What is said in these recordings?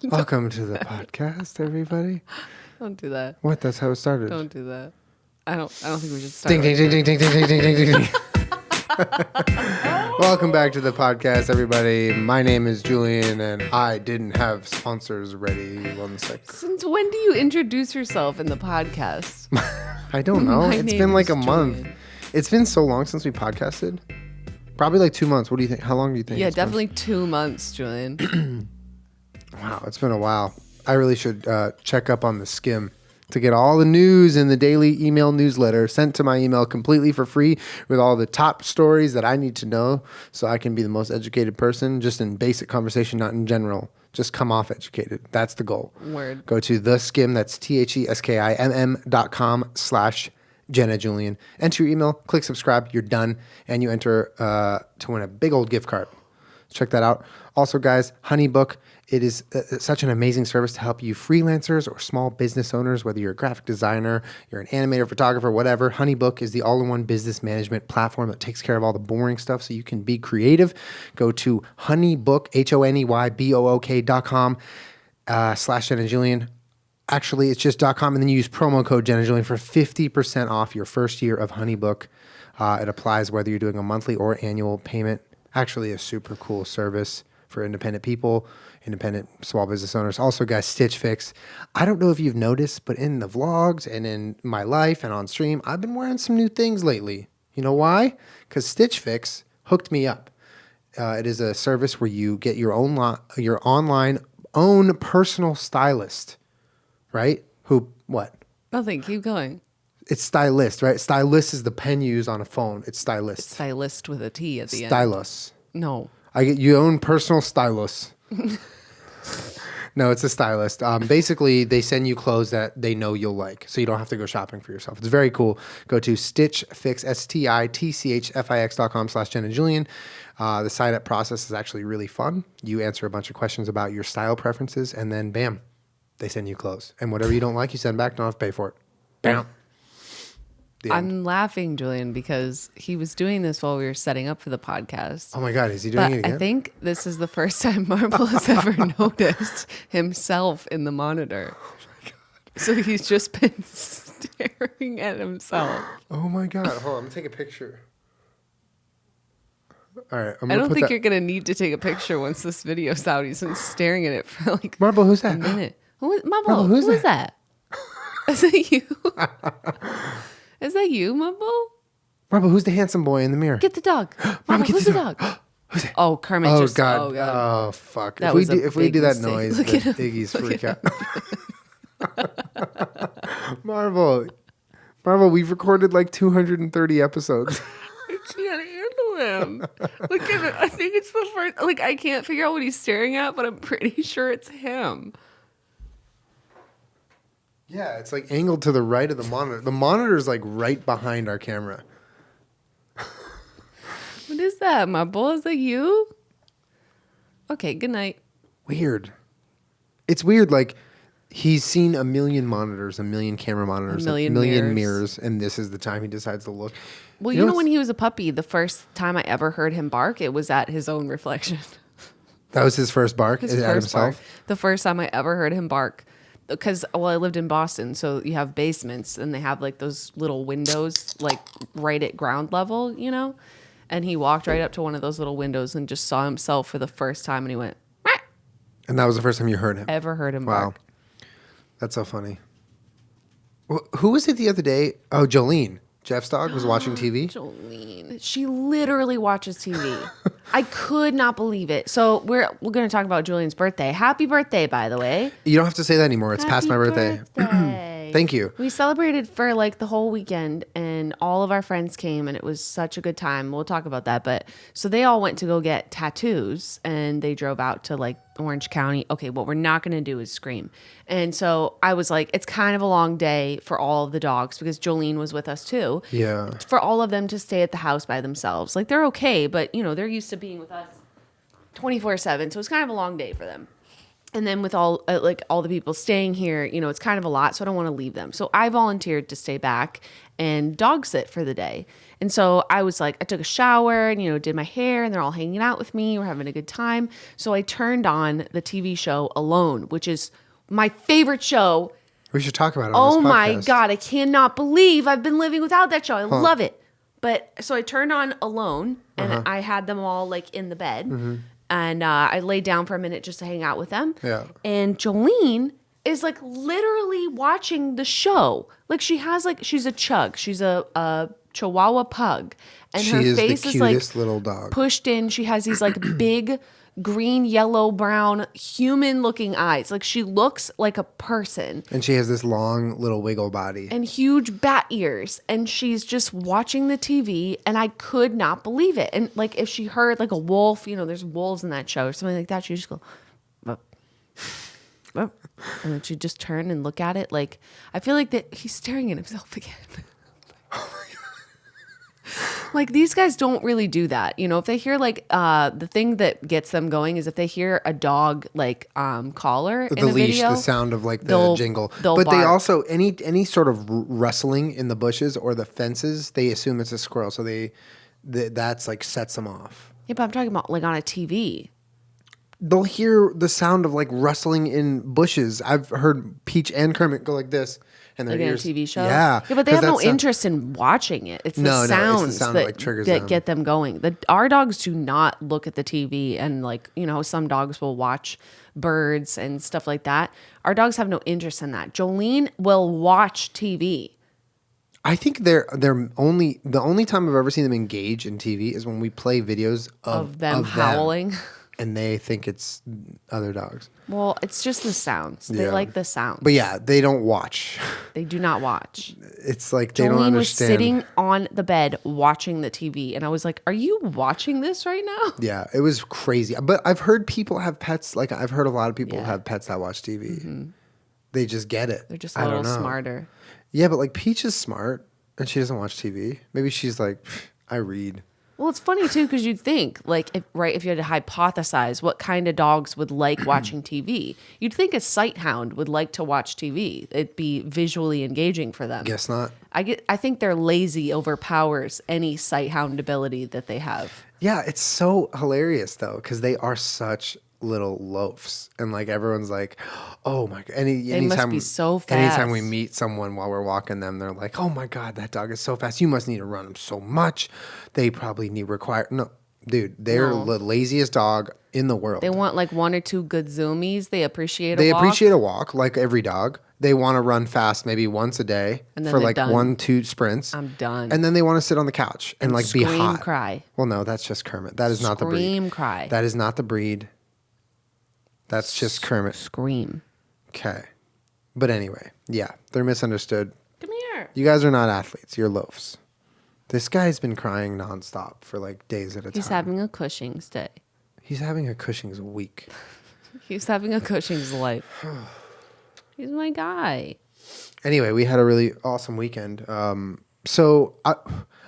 Welcome to the podcast, everybody. Don't do that. What? That's how it started. Don't do that. I don't think we should start. Ding, ding, ding, ding, ding, ding, ding, ding, ding, ding. Welcome back to the podcast, everybody. My name is Julian, and I didn't have sponsors ready. 1 sec. Since when do you introduce yourself in the podcast? I don't know. My It's name been like is a month. Julian. It's been so long since we podcasted. Probably like 2 months. What do you think? How long do you think? Yeah, it's been? definitely 2 months, Julian. Wow, it's been a while. I really should check up on the Skim to get all the news in the daily email newsletter sent to my email completely for free with all the top stories that I need to know so I can be the most educated person just in basic conversation, not in general. Just come off educated. That's the goal. Word. Go to the Skim, that's TheSkimm.com/Jenna Julien. Enter your email, click subscribe, you're done, and you enter to win a big old gift card. Check that out. Also, guys, HoneyBook, it is such an amazing service to help you freelancers or small business owners, whether you're a graphic designer, you're an animator, photographer, whatever. HoneyBook is the all-in-one business management platform that takes care of all the boring stuff so you can be creative. Go to honeybook, HoneyBook.com /Jenna Julien. Actually, it's just .com, and then you use promo code Jenna Julien for 50% off your first year of HoneyBook. It applies whether you're doing a monthly or annual payment. Actually, a super cool service for independent people, independent small business owners. Also, guys, Stitch Fix. I don't know if you've noticed, but in the vlogs and in my life and on stream, I've been wearing some new things lately. You know why? Because Stitch Fix hooked me up. It is a service where you get your online own personal stylist, right? What? Nothing. Keep going. It's stylist, right? Stylist is the pen you use on a phone. It's stylist. It's stylist with a T at the end. Stylus. No. I get your own personal stylus. No, it's a stylist. Basically, they send you clothes that they know you'll like, so you don't have to go shopping for yourself. It's very cool. Go to StitchFix, STITCHFIX.com /Jenna Julien. The sign-up process is actually really fun. You answer a bunch of questions about your style preferences, and then bam, they send you clothes. And whatever you don't like, you send back. Don't have to pay for it. Bam. I'm laughing, Julian, because he was doing this while we were setting up for the podcast. Oh my God, is he doing it again? I think this is the first time Marble has ever noticed himself in the monitor. Oh my God. So he's just been staring at himself. Oh my God. Hold on, I'm going to take a picture. All right. I don't think you're going to need to take a picture once this video's out. He's been staring at it for like Marble, who's that? a minute. Marble, Marble, who is that? Is that you? Is that you, Marble? Marble, who's the handsome boy in the mirror? Get the dog. Marble, get who's the the dog. dog? Who's that? Oh, Kermit Oh just... God. Oh, God. Oh, fuck. That If we was a do big that mistake. noise, Look the at him. Iggy's Look freak at out. Marble, we've recorded like 230 episodes. I can't handle him. Look at it. I think it's the first... Like, I can't figure out what he's staring at, but I'm pretty sure it's him. Yeah, it's like angled to the right of the monitor. The monitor's like right behind our camera. What is that, Marble? Is that you? Okay, good night. Weird. It's weird. Like, he's seen a million monitors, a million camera monitors, A million mirrors, and this is the time he decides to look. Well, you know when he was a puppy, the first time I ever heard him bark, it was at his own reflection. That was his first bark His at first himself? bark. The first time I ever heard him bark. Because, well, I lived in Boston, so you have basements, and they have, like, those little windows, like, right at ground level, you know? And he walked right up to one of those little windows and just saw himself for the first time, and he went, "Meow." And that was the first time you heard him? Ever heard him Wow. bark. That's so funny. Who was it the other day? Oh, Jolene. Jeff's dog was watching TV. Jolene. She literally watches TV. I could not believe it. So we're going to talk about Julian's birthday. Happy birthday, by the way. You don't have to say that anymore. It's past my birthday. Thank you. We celebrated for like the whole weekend, and all of our friends came, and it was such a good time. We'll talk about that. But so they all went to go get tattoos, and they drove out to like Orange County. Okay, what we're not going to do is scream. And so I was like, it's kind of a long day for all of the dogs because Jolene was with us too. Yeah. For all of them to stay at the house by themselves. Like, they're okay, but you know, they're used to being with us 24/7. So it's kind of a long day for them. And then with all the people staying here, you know, it's kind of a lot. So I don't want to leave them. So I volunteered to stay back and dog sit for the day. And so I was like, I took a shower and, did my hair, and they're all hanging out with me. We're having a good time. So I turned on the TV show Alone, which is my favorite show. We should talk about it on this podcast. Oh my God. I cannot believe I've been living without that show. I love it. But so I turned on Alone, and I had them all like in the bed. And I laid down for a minute just to hang out with them. Yeah. And Jolene is like literally watching the show. Like she's a chug. She's a Chihuahua pug. And She her is face the is like cutest little dog. pushed in. She has these like big green, yellow, brown, human looking eyes. Like she looks like a person. And she has this long little wiggle body. And huge bat ears. And she's just watching the TV, and I could not believe it. And like if she heard like a wolf, there's wolves in that show or something like that, she'd just go, "Wup, wup." And then she'd just turn and look at it. Like I feel like that he's staring at himself again. Like these guys don't really do that. If they hear like the thing that gets them going is if they hear a dog like collar in a leash, video, the sound of like the jingle. But bark. they also any sort of rustling in the bushes or the fences, they assume it's a squirrel, so that's like sets them off. Yeah, but I'm talking about like on a TV. They'll hear the sound of like rustling in bushes. I've heard Peach and Kermit go like this. And Like in a TV show? Yeah. Yeah, but they have no interest in watching it. It's the sounds, it's the sound that like triggers that them. get them going. Our dogs do not look at the TV, and like, some dogs will watch birds and stuff like that. Our dogs have no interest in that. Jolene will watch TV. I think they're the only time I've ever seen them engage in TV is when we play videos Of them howling. And they think it's other dogs. Well, it's just the sounds. They Yeah. like the sounds. But yeah, they don't watch. They do not watch. It's like they Jolene don't understand. was sitting on the bed watching the TV, and I was like, "Are you watching this right now?" Yeah, it was crazy. But I've heard people have pets. Like I've heard a lot of people Yeah. have pets that watch TV. They just get it. They're just a I little don't know. smarter. Yeah, but like Peach is smart and she doesn't watch TV. Maybe she's like, I read. Well, it's funny too because you'd think, like, if you had to hypothesize what kind of dogs would like watching TV, you'd think a sight hound would like to watch TV. It'd be visually engaging for them. Guess not. I think their lazy overpowers any sight hound ability that they have. Yeah, it's so hilarious though because they are such little loafs, and like everyone's like, "Oh my god!" They must be so fast. Anytime we meet someone while we're walking them, they're like, "Oh my god, that dog is so fast! You must need to run them so much. They probably no, dude. They're the laziest dog in the world. They want like one or two good zoomies. They appreciate a They walk. appreciate a walk like every dog. They want to run fast maybe once a day And then for they're like done. 1-2 sprints. I'm done. And then they want to sit on the couch and like be Scream, hot. cry. Well, no, that's just Kermit. That is not the breed. Scream, cry. That is not the breed. That's just Kermit. Scream. Okay. But anyway, yeah, they're misunderstood. Come here. You guys are not athletes. You're loafs. This guy's been crying nonstop for like days at a He's time. having a Cushing's day. He's having a Cushing's week. He's having a Cushing's life. He's my guy. Anyway, we had a really awesome weekend. So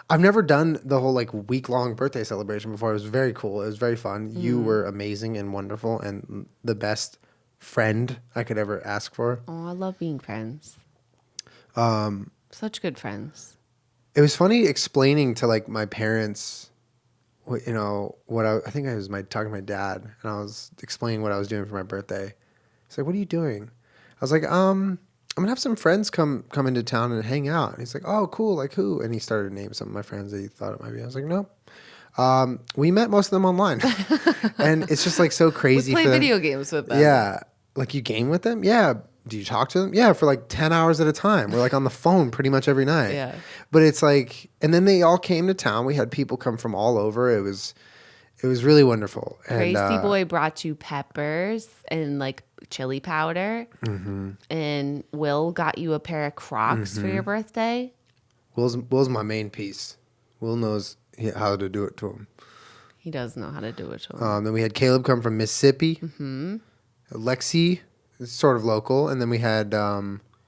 I've never done the whole like week-long birthday celebration before. It was very cool. It was very fun. You were amazing and wonderful and the best friend I could ever ask for. Oh, I love being friends. Such good friends. It was funny explaining to like my parents, what I think I was talking to my dad, and I was explaining what I was doing for my birthday. He's like, "What are you doing?" I was like, I'm gonna have some friends come into town and hang out. And he's like, "Oh, cool. Like who?" And he started to name some of my friends that he thought it might be. I was like, "No." We met most of them online, and it's just like so crazy. We play video games with them. Yeah, like you game with them. Yeah. Do you talk to them? Yeah, for like 10 hours at a time. We're like on the phone pretty much every night. Yeah. But it's like, and then they all came to town. We had people come from all over. It was really wonderful. Crazy and, Boy brought you peppers and like chili powder. Mm-hmm. And Will got you a pair of Crocs for your birthday. Will's my main piece. Will knows how to do it to him. He does know how to do it to him. Then we had Caleb come from Mississippi. Mm-hmm. Lexi, sort of local. And then we had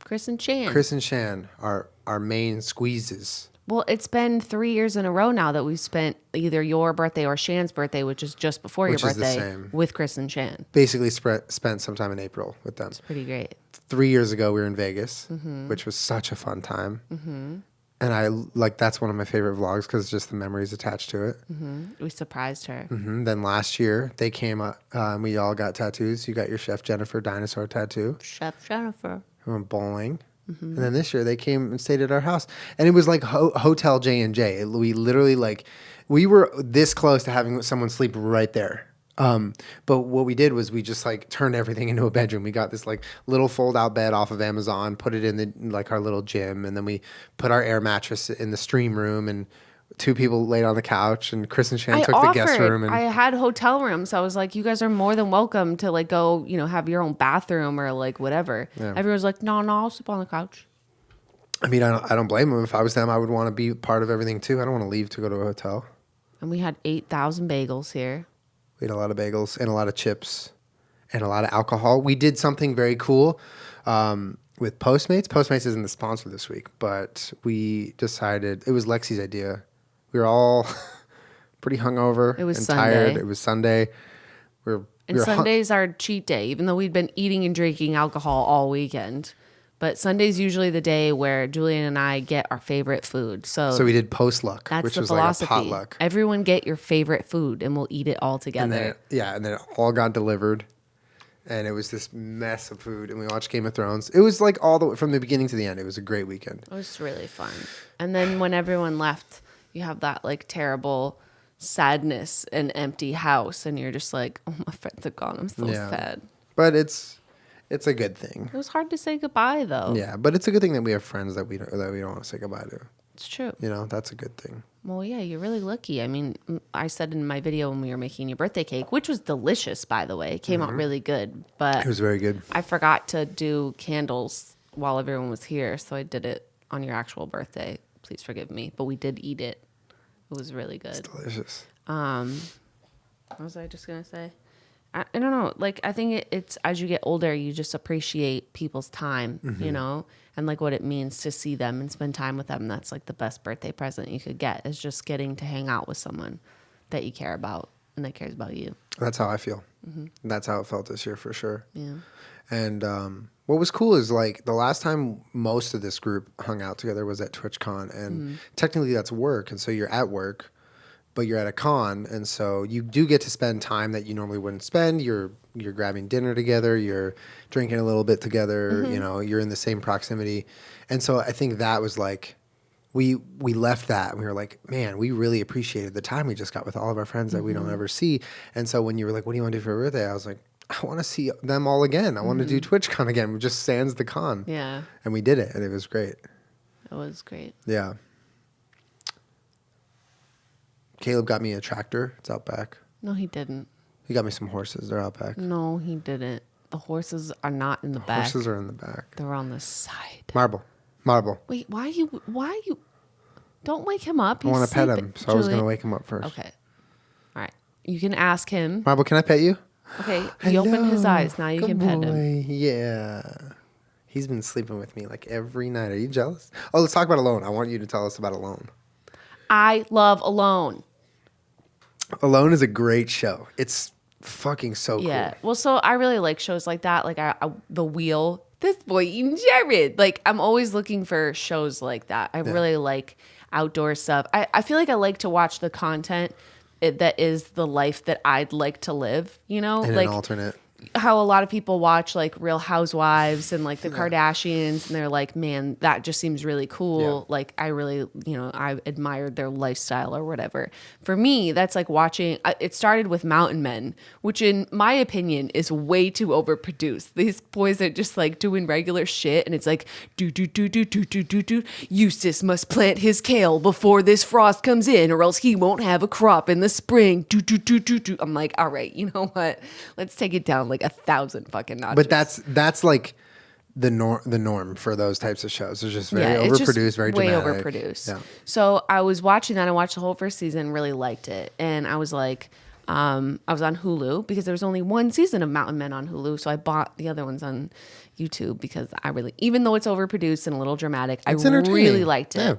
Chris and Chan. Chris and Shan, our main squeezes. Well, it's been 3 years in a row now that we've spent either your birthday or Shan's birthday, which is just before Which your is the birthday, same. with Chris and Shan. Basically spent sometime in April with them. It's pretty great. 3 years ago, we were in Vegas, which was such a fun time. Mm-hmm. And I like that's one of my favorite vlogs because just the memories attached to it. We surprised her. Then last year they came up. We all got tattoos. You got your Chef Jennifer dinosaur tattoo. Chef Jennifer. We went bowling. And then this year they came and stayed at our house, and it was like Hotel J&J. We literally we were this close to having someone sleep right there. But what we did was we just like turned everything into a bedroom. We got this like little fold out bed off of Amazon, put it in the like our little gym, and then we put our air mattress in the stream room, and 2 people laid on the couch, and Chris and Shannon took the guest room. And I had hotel rooms. I was like, you guys are more than welcome to like go, have your own bathroom or like whatever. Yeah. Everyone's like, no, I'll sleep on the couch. I mean, I don't blame them. If I was them, I would want to be part of everything too. I don't want to leave to go to a hotel. And we had 8,000 bagels here. We had a lot of bagels and a lot of chips and a lot of alcohol. We did something very cool with Postmates. Postmates isn't the sponsor this week, but we decided, it was Lexi's idea. We were all pretty hungover and Sunday. tired. It was Sunday. Sunday's our cheat day, even though we'd been eating and drinking alcohol all weekend. But Sunday's usually the day where Julian and I get our favorite food. So we did post-luck, which was philosophy. like a potluck. Everyone get your favorite food, and we'll eat it all together. And then it all got delivered. And it was this mess of food, and we watched Game of Thrones. It was like all the way from the beginning to the end. It was a great weekend. It was really fun. And then when everyone left, you have that like terrible sadness and empty house, and you're just like, oh, my friends are gone. I'm so sad. But it's a good thing. It was hard to say goodbye, though. Yeah, but it's a good thing that we have friends that we don't want to say goodbye to. It's true. That's a good thing. Well, yeah, you're really lucky. I mean, I said in my video when we were making your birthday cake, which was delicious, by the way. It came out really good. But it was very good. I forgot to do candles while everyone was here, so I did it on your actual birthday. Please forgive me. But we did eat it. It was really good. It's delicious. What was I just going to say? I don't know. Like, I think it's as you get older, you just appreciate people's time, and like what it means to see them and spend time with them. That's like the best birthday present you could get, is just getting to hang out with someone that you care about and that cares about you. That's how I feel. That's how it felt this year for sure. Yeah. And what was cool is like the last time most of this group hung out together was at TwitchCon, and technically that's work. And so you're at work, but you're at a con, and so you do get to spend time that you normally wouldn't spend. You're grabbing dinner together, you're drinking a little bit together, you're in the same proximity. And so I think that was like, we left that and we were like, man, we really appreciated the time we just got with all of our friends that we don't ever see. And so when you were like, what do you want to do for your birthday? I was like, I want to see them all again. I want to do TwitchCon again. Just sans the con. Yeah. And we did it, and it was great. It was great. Yeah. Caleb got me a tractor. It's out back. No, he didn't. He got me some horses. They're out back. No, he didn't. The horses are not in the back. Horses are in the back. They're on the side. Marble. Wait, why you? Don't wake him up. I want to pet him, so I was going to wake him up first. Okay. All right. You can ask him. Marble, can I pet you? Okay. He opened his eyes. Now you can pet him. Yeah. He's been sleeping with me like every night. Are you jealous? Oh, let's talk about Alone. I want you to tell us about Alone. I love Alone. Alone is a great show. It's fucking so cool. Yeah. Well, so I really like shows like that. Like The Wheel. This boy eating Jared. Like, I'm always looking for shows like that. I really like outdoor stuff. I feel like I like to watch the content that is the life that I'd like to live, In like an alternate. How a lot of people watch like Real Housewives and like the Kardashians, and they're like, man, that just seems really cool. Yeah. Like I really, I admired their lifestyle or whatever. For me, that's like watching, it started with Mountain Men, which in my opinion is way too overproduced. These boys are just like doing regular shit, and it's like, do. Eustace must plant his kale before this frost comes in, or else he won't have a crop in the spring. Do. I'm like, all right, you know what? Let's take it down like 1,000 fucking notches. But that's like the norm for those types of shows. It's just very overproduced, very dramatic. Way overproduced. Yeah. So I was watching that. I watched the whole first season, really liked it. And I was like, I was on Hulu because there was only one season of Mountain Men on Hulu. So I bought the other ones on YouTube because I really, even though it's overproduced and a little dramatic, I really liked it.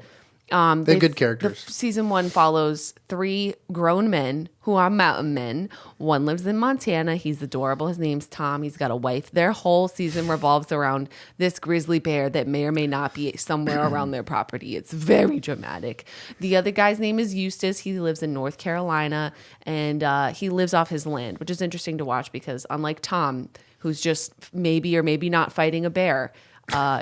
They're good characters. Season 1 follows 3 grown men who are mountain men. One lives in Montana. He's adorable. His name's Tom. He's got a wife. Their whole season revolves around this grizzly bear that may or may not be somewhere around their property. It's very dramatic. The other guy's name is Eustace. He lives in North Carolina, and he lives off his land, which is interesting to watch because unlike Tom, who's just maybe or maybe not fighting a bear,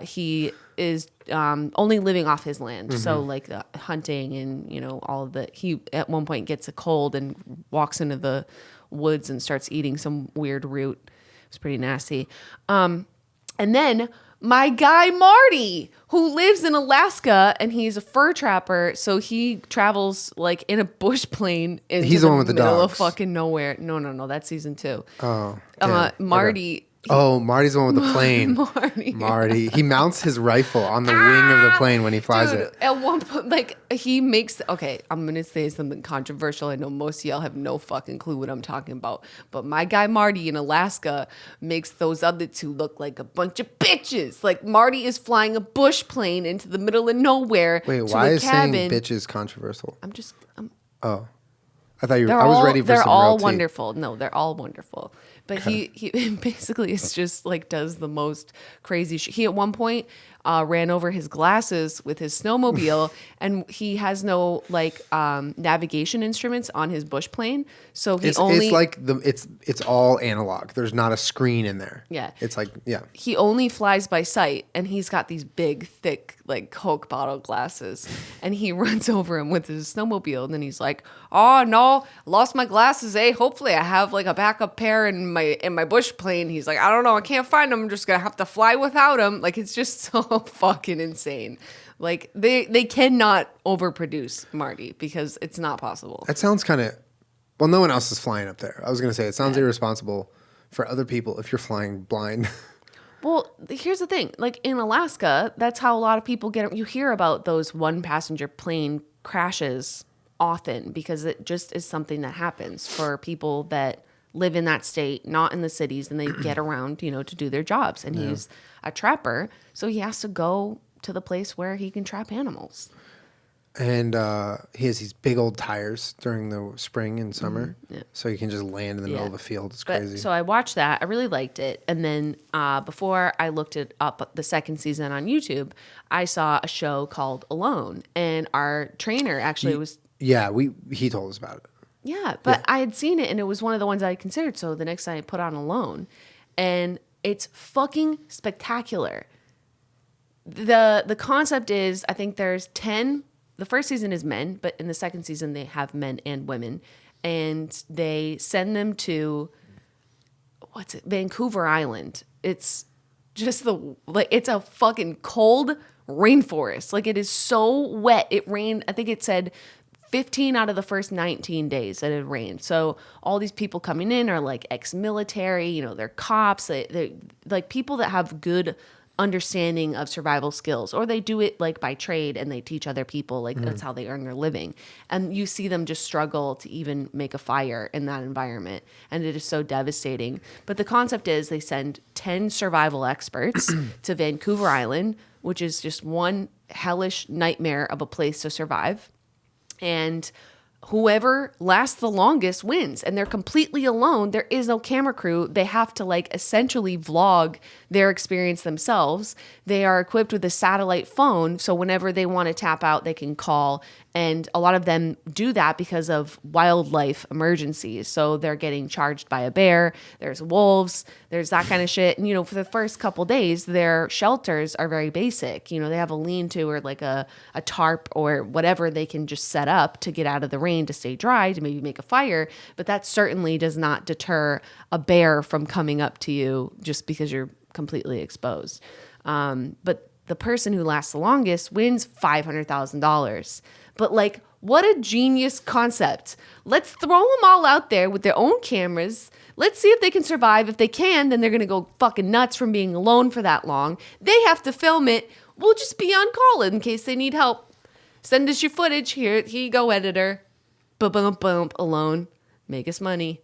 he is only living off his land. So like hunting and, all of he at one point gets a cold and walks into the woods and starts eating some weird root. It's pretty nasty. And then my guy Marty, who lives in Alaska, and he's a fur trapper. So he travels like in a bush plane into He's the one with the middle dogs. of fucking nowhere. No, that's season 2. Oh, damn. Marty. Okay. Marty's the one with the plane. Marty. He mounts his rifle on the wing of the plane when he flies it. At one point, he makes... Okay, I'm going to say something controversial. I know most of y'all have no fucking clue what I'm talking about. But my guy Marty in Alaska makes those other 2 look like a bunch of bitches. Like, Marty is flying a bush plane into the middle of nowhere to why a is cabin. saying bitches controversial? Oh. I thought I was ready for some They're all real tea. wonderful. No, they're all wonderful. But he basically is just like does the most crazy shit. He at one point ran over his glasses with his snowmobile, and he has no navigation instruments on his bush plane. So it's all analog. There's not a screen in there. Yeah. It's he only flies by sight, and he's got these big, thick, like Coke bottle glasses, and he runs over him with his snowmobile, and then he's like, "Oh no, lost my glasses, eh? Hopefully I have like a backup pair in my bush plane." He's like, "I don't know, I can't find them. I'm just gonna have to fly without them." Like, it's just so fucking insane. Like they cannot overproduce Marty because it's not possible. That sounds kind of... Well, no one else is flying up there. I was going to say, it sounds irresponsible for other people if you're flying blind. Well, here's the thing. Like in Alaska, that's how a lot of people you hear about those one passenger plane crashes often because it just is something that happens for people that live in that state, not in the cities, and they get around, to do their jobs. And he's a trapper, so he has to go to the place where he can trap animals. And he has these big old tires during the spring and summer, so you can just land in the middle of a field. It's crazy. So I watched that. I really liked it. And then before I looked it up, the second season on YouTube, I saw a show called Alone. And our trainer actually was... Yeah, he told us about it. Yeah, but I had seen it, and it was one of the ones I considered. So the next time I put on Alone. And it's fucking spectacular. The concept is, I think there's 10... The first season is men, but in the second season they have men and women, and they send them to Vancouver Island. It's just it's a fucking cold rainforest. Like, it is so wet. It rained. I think it said 15 out of the first 19 days that it rained. So all these people coming in are like ex-military. They're cops. They're like people that have good understanding of survival skills, or they do it like by trade and they teach other people, like that's how they earn their living. And you see them just struggle to even make a fire in that environment, and it is so devastating. But the concept is they send 10 survival experts to Vancouver Island, which is just one hellish nightmare of a place to survive, and whoever lasts the longest wins, and they're completely alone. There is no camera crew. They have to essentially vlog their experience themselves. They are equipped with a satellite phone, so whenever they want to tap out, they can call. And a lot of them do that because of wildlife emergencies. So they're getting charged by a bear. There's wolves. There's that kind of shit. And, for the first couple days, their shelters are very basic. They have a lean-to or like a tarp or whatever they can just set up to get out of the rain, to stay dry, to maybe make a fire. But that certainly does not deter a bear from coming up to you just because you're completely exposed. But the person who lasts the longest wins $500,000. But what a genius concept. Let's throw them all out there with their own cameras. Let's see if they can survive. If they can, then they're going to go fucking nuts from being alone for that long. They have to film it. We'll just be on call in case they need help. Send us your footage. Here you go, editor. Boom, boom, boom, Alone. Make us money.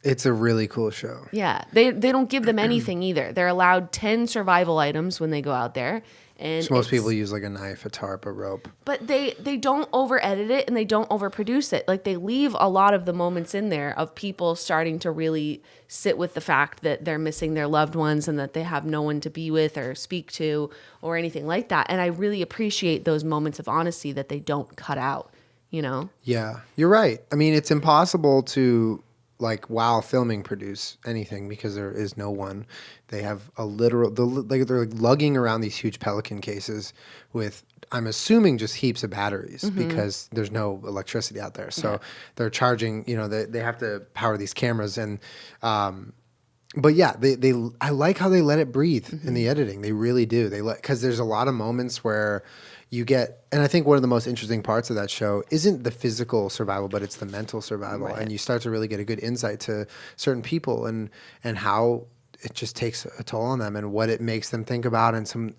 It's a really cool show. Yeah. They don't give them anything either. They're allowed 10 survival items when they go out there. And So most people use like a knife, a tarp, a rope. But they don't over edit it and they don't overproduce it. Like they leave a lot of the moments in there of people starting to really sit with the fact that they're missing their loved ones and that they have no one to be with or speak to or anything like that. And I really appreciate those moments of honesty that they don't cut out, you know? Yeah, you're right. I mean, it's impossible to like while filming produce anything because there is no one. They have a literal they're like lugging around these huge Pelican cases with, I'm assuming, just heaps of batteries because there's no electricity out there. So they're charging, you know, they have to power these cameras and but yeah, they I like how they let it breathe in the editing. They really do. Because there's a lot of moments where you get, and I think one of the most interesting parts of that show isn't the physical survival, but it's the mental survival. Right. And you start to really get a good insight to certain people and how it just takes a toll on them and what it makes them think about. And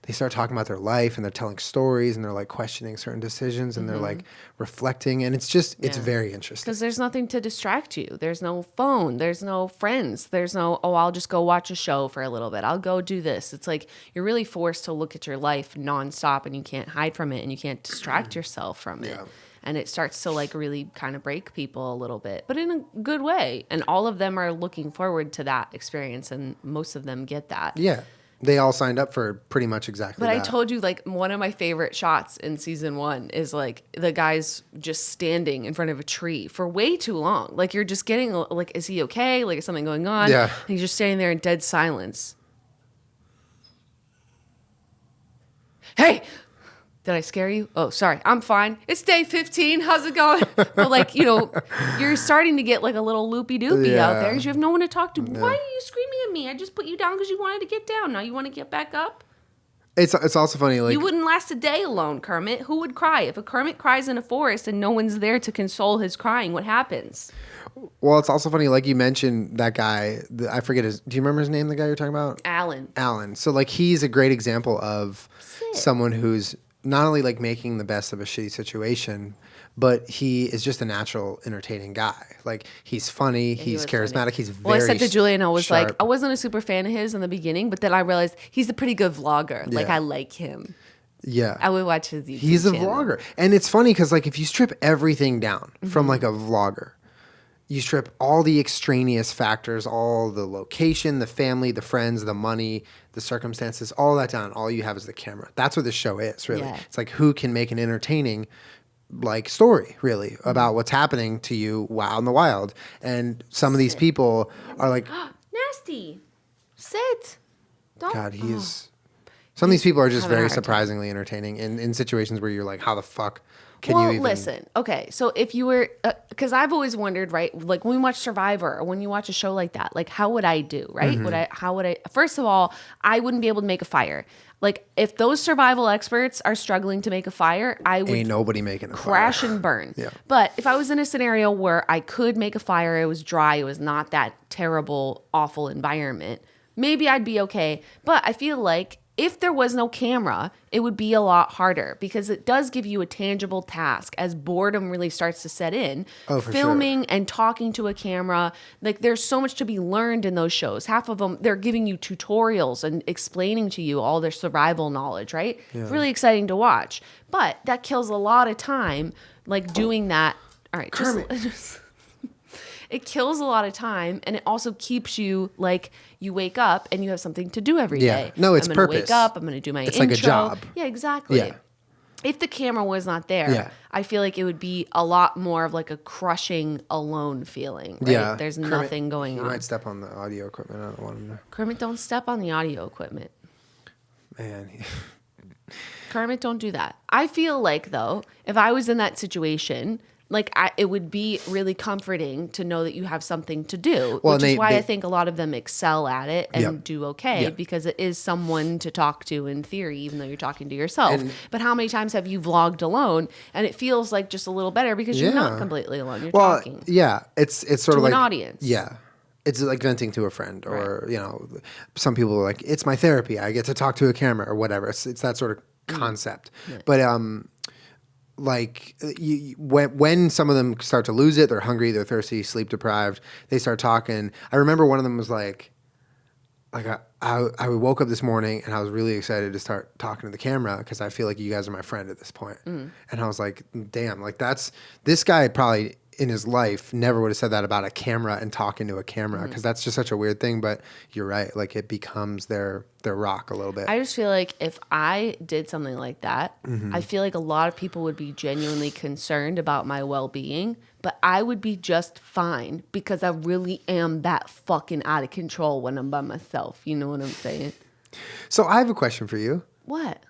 they start talking about their life and they're telling stories and they're like questioning certain decisions and they're like reflecting. And it's just, it's very interesting. Because there's nothing to distract you. There's no phone. There's no friends. There's no, I'll just go watch a show for a little bit. I'll go do this. It's like you're really forced to look at your life nonstop and you can't hide from it and you can't distract yourself from it. And it starts to like really kind of break people a little bit, but in a good way. And all of them are looking forward to that experience and most of them get that. Yeah. They all signed up for pretty much exactly that. But I told you, like, one of my favorite shots in season 1 is like the guy's just standing in front of a tree for way too long. Like you're just getting like, is he okay? Like is something going on? Yeah. And he's just standing there in dead silence. Hey! Did I scare you? Oh, sorry. I'm fine. It's day 15. How's it going? But like, you know, you're starting to get like a little loopy-doopy out there because you have no one to talk to. Why are you screaming at me? I just put you down because you wanted to get down. Now you want to get back up? It's also funny. Like, you wouldn't last a day alone, Kermit. Who would cry? If a Kermit cries in a forest and no one's there to console his crying, what happens? Well, it's also funny. Like you mentioned that guy. I forget his. Do you remember his name? The guy you're talking about? Alan. So like he's a great example of someone who's not only like making the best of a shitty situation, but he is just a natural, entertaining guy. Like he's funny, he's charismatic, funny. He's very Well, I said to Julian, I was sharp. like, I wasn't a super fan of his in the beginning, but then I realized he's a pretty good vlogger. Like I like him. Yeah. I would watch his YouTube He's a channel. vlogger. And it's funny because like if you strip everything down from like a vlogger, you strip all the extraneous factors, all the location, the family, the friends, the money, the circumstances, all that down. All you have is the camera. That's what this show is, really. Yeah. It's like who can make an entertaining like story, really, about what's happening to you out in the wild. And some of these people are like... Nasty. Sit. Don't. God, some of these people are just very surprisingly entertaining in situations where you're like, how the fuck... Listen, okay, so if you were, because I've always wondered, right, like when we watch Survivor or when you watch a show like that, like how would I do, right? How would I, first of all, I wouldn't be able to make a fire. Like if those survival experts are struggling to make a fire, I would ain't nobody making a crash fire. And burn. Yeah. But if I was in a scenario where I could make a fire, it was dry, it was not that terrible, awful environment, maybe I'd be okay. But I feel like if there was no camera, it would be a lot harder because it does give you a tangible task as boredom really starts to set in. Filming and talking to a camera, like there's so much to be learned in those shows. Half of them, they're giving you tutorials and explaining to you all their survival knowledge, right? Yeah. It's really exciting to watch. But that kills a lot of time, like doing that. All right, just it kills a lot of time, and it also keeps you like you wake up and you have something to do every day. No, it's I'm purpose. Wake up. I'm going to do my it's intro. Like a job. Yeah, exactly. Yeah. If the camera was not there, I feel like it would be a lot more of like a crushing alone feeling. Right? Yeah, There's nothing going on. He might step on the audio equipment. I don't want him to. Kermit, don't step on the audio equipment. Man. Kermit, don't do that. I feel like though, if I was in that situation, like it would be really comforting to know that you have something to do, which is why I think a lot of them excel at it and do okay because it is someone to talk to in theory, even though you're talking to yourself. But how many times have you vlogged alone and it feels like just a little better because you're not completely alone. You're talking. Yeah, it's sort of like an audience. Yeah. It's like venting to a friend or, you know, some people are like, it's my therapy. I get to talk to a camera or whatever. It's that sort of concept. Yeah. But, like when some of them start to lose it, they're hungry, they're thirsty, sleep deprived, they start talking. I remember one of them was like like I woke up this morning and I was really excited to start talking to the camera because I feel like you guys are my friend at this point. And I was like, damn, like this guy probably in his life never would have said that about a camera and talking to a camera because that's just such a weird thing. But you're right, like it becomes their rock a little bit. I just feel like if I did something like that, I feel like a lot of people would be genuinely concerned about my well-being, but I would be just fine because I really am that fucking out of control when I'm by myself. You know what I'm saying? So I have a question for you. What?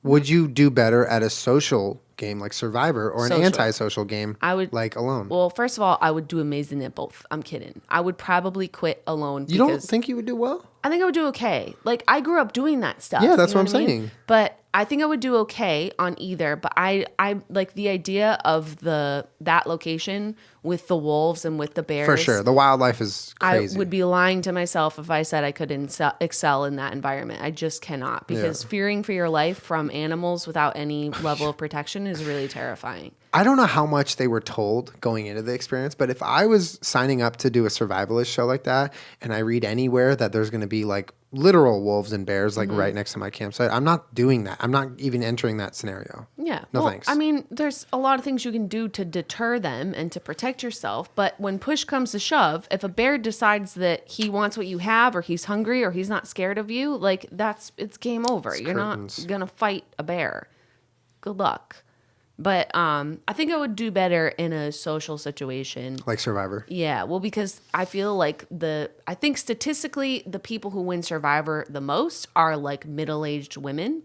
Would you do better at a social game like Survivor or an Social. anti-social game I would like Alone? Well, first of all, I would do amazing at both. I'm kidding. I would probably quit Alone. You don't think you would do well? I think I would do okay. Like I grew up doing that stuff. Yeah, that's you know what I'm I mean? saying. But I think I would do okay on either. But I like the idea of that location with the wolves and with the bears. For sure. The wildlife is crazy. I would be lying to myself if I said I could excel in that environment. I just cannot because fearing for your life from animals without any level of protection is really terrifying. I don't know how much they were told going into the experience, but if I was signing up to do a survivalist show like that and I read anywhere that there's going to be like literal wolves and bears like right next to my campsite, I'm not doing that. I'm not even entering that scenario. Yeah. No thanks. I mean, there's a lot of things you can do to deter them and to protect yourself. But when push comes to shove, if a bear decides that he wants what you have or he's hungry or he's not scared of you, like it's game over. You're curtains. not going to fight a bear. Good luck. But I think I would do better in a social situation. Like Survivor. Yeah, well, because I feel like I think statistically, the people who win Survivor the most are like middle-aged women.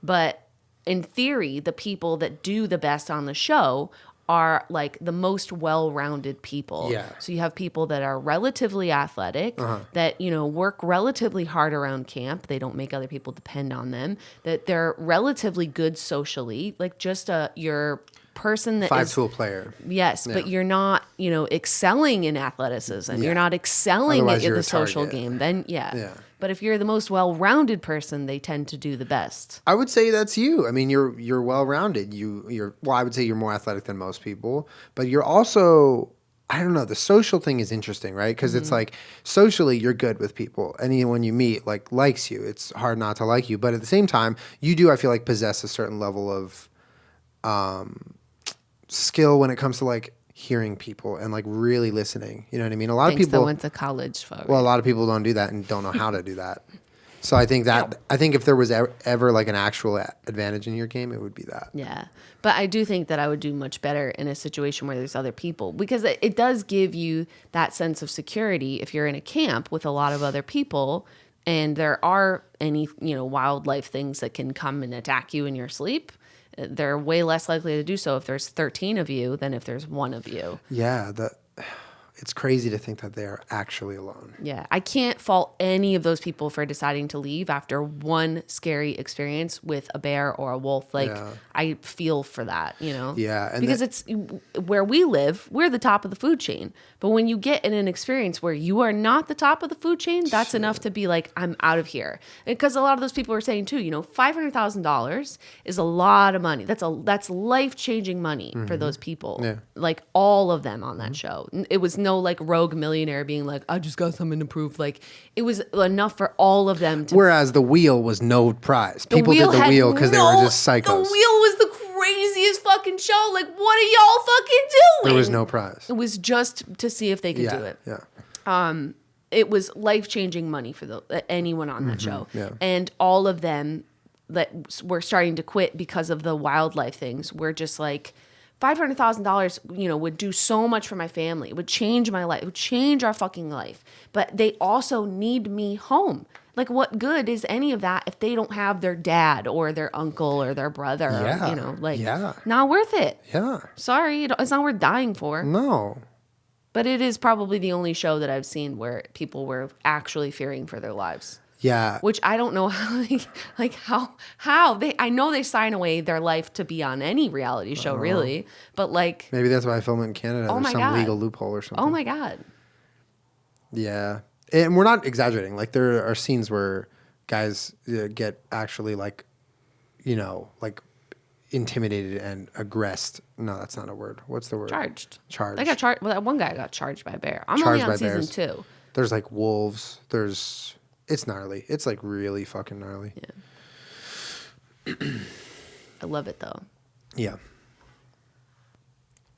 But in theory, the people that do the best on the show are like the most well-rounded people. Yeah. So you have people that are relatively athletic, that, work relatively hard around camp. They don't make other people depend on them. That they're relatively good socially, like just your person that is 5-tool player. Yes, but you're not, excelling in athleticism. You're not excelling Otherwise, at you're the a social target. game. Then, yeah. But if you're the most well-rounded person, they tend to do the best. I would say that's you. I mean, you're well-rounded. I would say you're more athletic than most people, but you're also, I don't know, the social thing is interesting, right? Because it's like socially you're good with people. Anyone you meet likes you. It's hard not to like you, but at the same time, you do, I feel like, possess a certain level of skill when it comes to like hearing people and like really listening. You know what I mean? A lot of people that went to college for. Well, a lot of people don't do that and don't know how to do that. So I think if there was ever like an actual advantage in your game, it would be that. Yeah. But I do think that I would do much better in a situation where there's other people because it does give you that sense of security if you're in a camp with a lot of other people and there are any, wildlife things that can come and attack you in your sleep. They're way less likely to do so if there's 13 of you than if there's one of you. Yeah, it's crazy to think that they are actually alone. Yeah, I can't fault any of those people for deciding to leave after one scary experience with a bear or a wolf. Like, I feel for that, Yeah. And because it's where we live, we're the top of the food chain. But when you get in an experience where you are not the top of the food chain, that's enough to be like, I'm out of here. Because a lot of those people are saying too, $500,000 is a lot of money. That's life-changing money for those people. Yeah. Like all of them on that show. It was no like rogue millionaire being like, I just got something to prove. Like it was enough for all of them to. Whereas the wheel was no prize. People did the wheel because they were just psychos. The wheel was the craziest fucking show. Like, what are y'all fucking doing? There was no prize. It was just to see if they could do it. Yeah. It was life-changing money for anyone on that show. Yeah. And all of them that were starting to quit because of the wildlife things were just like, $500,000, would do so much for my family. It would change my life. It would change our fucking life. But they also need me home. Like, what good is any of that if they don't have their dad or their uncle or their brother? Yeah. Not worth it. Yeah. Sorry, it's not worth dying for. No. But it is probably the only show that I've seen where people were actually fearing for their lives. Yeah. Which I don't know how they, I know they sign away their life to be on any reality show really, but like. Maybe that's why I film it in Canada. There's some legal loophole or something. Oh my God. Yeah. And we're not exaggerating. Like there are scenes where guys get actually like intimidated and aggressed. No, that's not a word. What's the word? Charged. Charged. They got charged. Well, that one guy got charged by a bear. I'm Charged only on by season bears. 2. There's like wolves. It's gnarly. It's like really fucking gnarly. Yeah. I love it though. Yeah.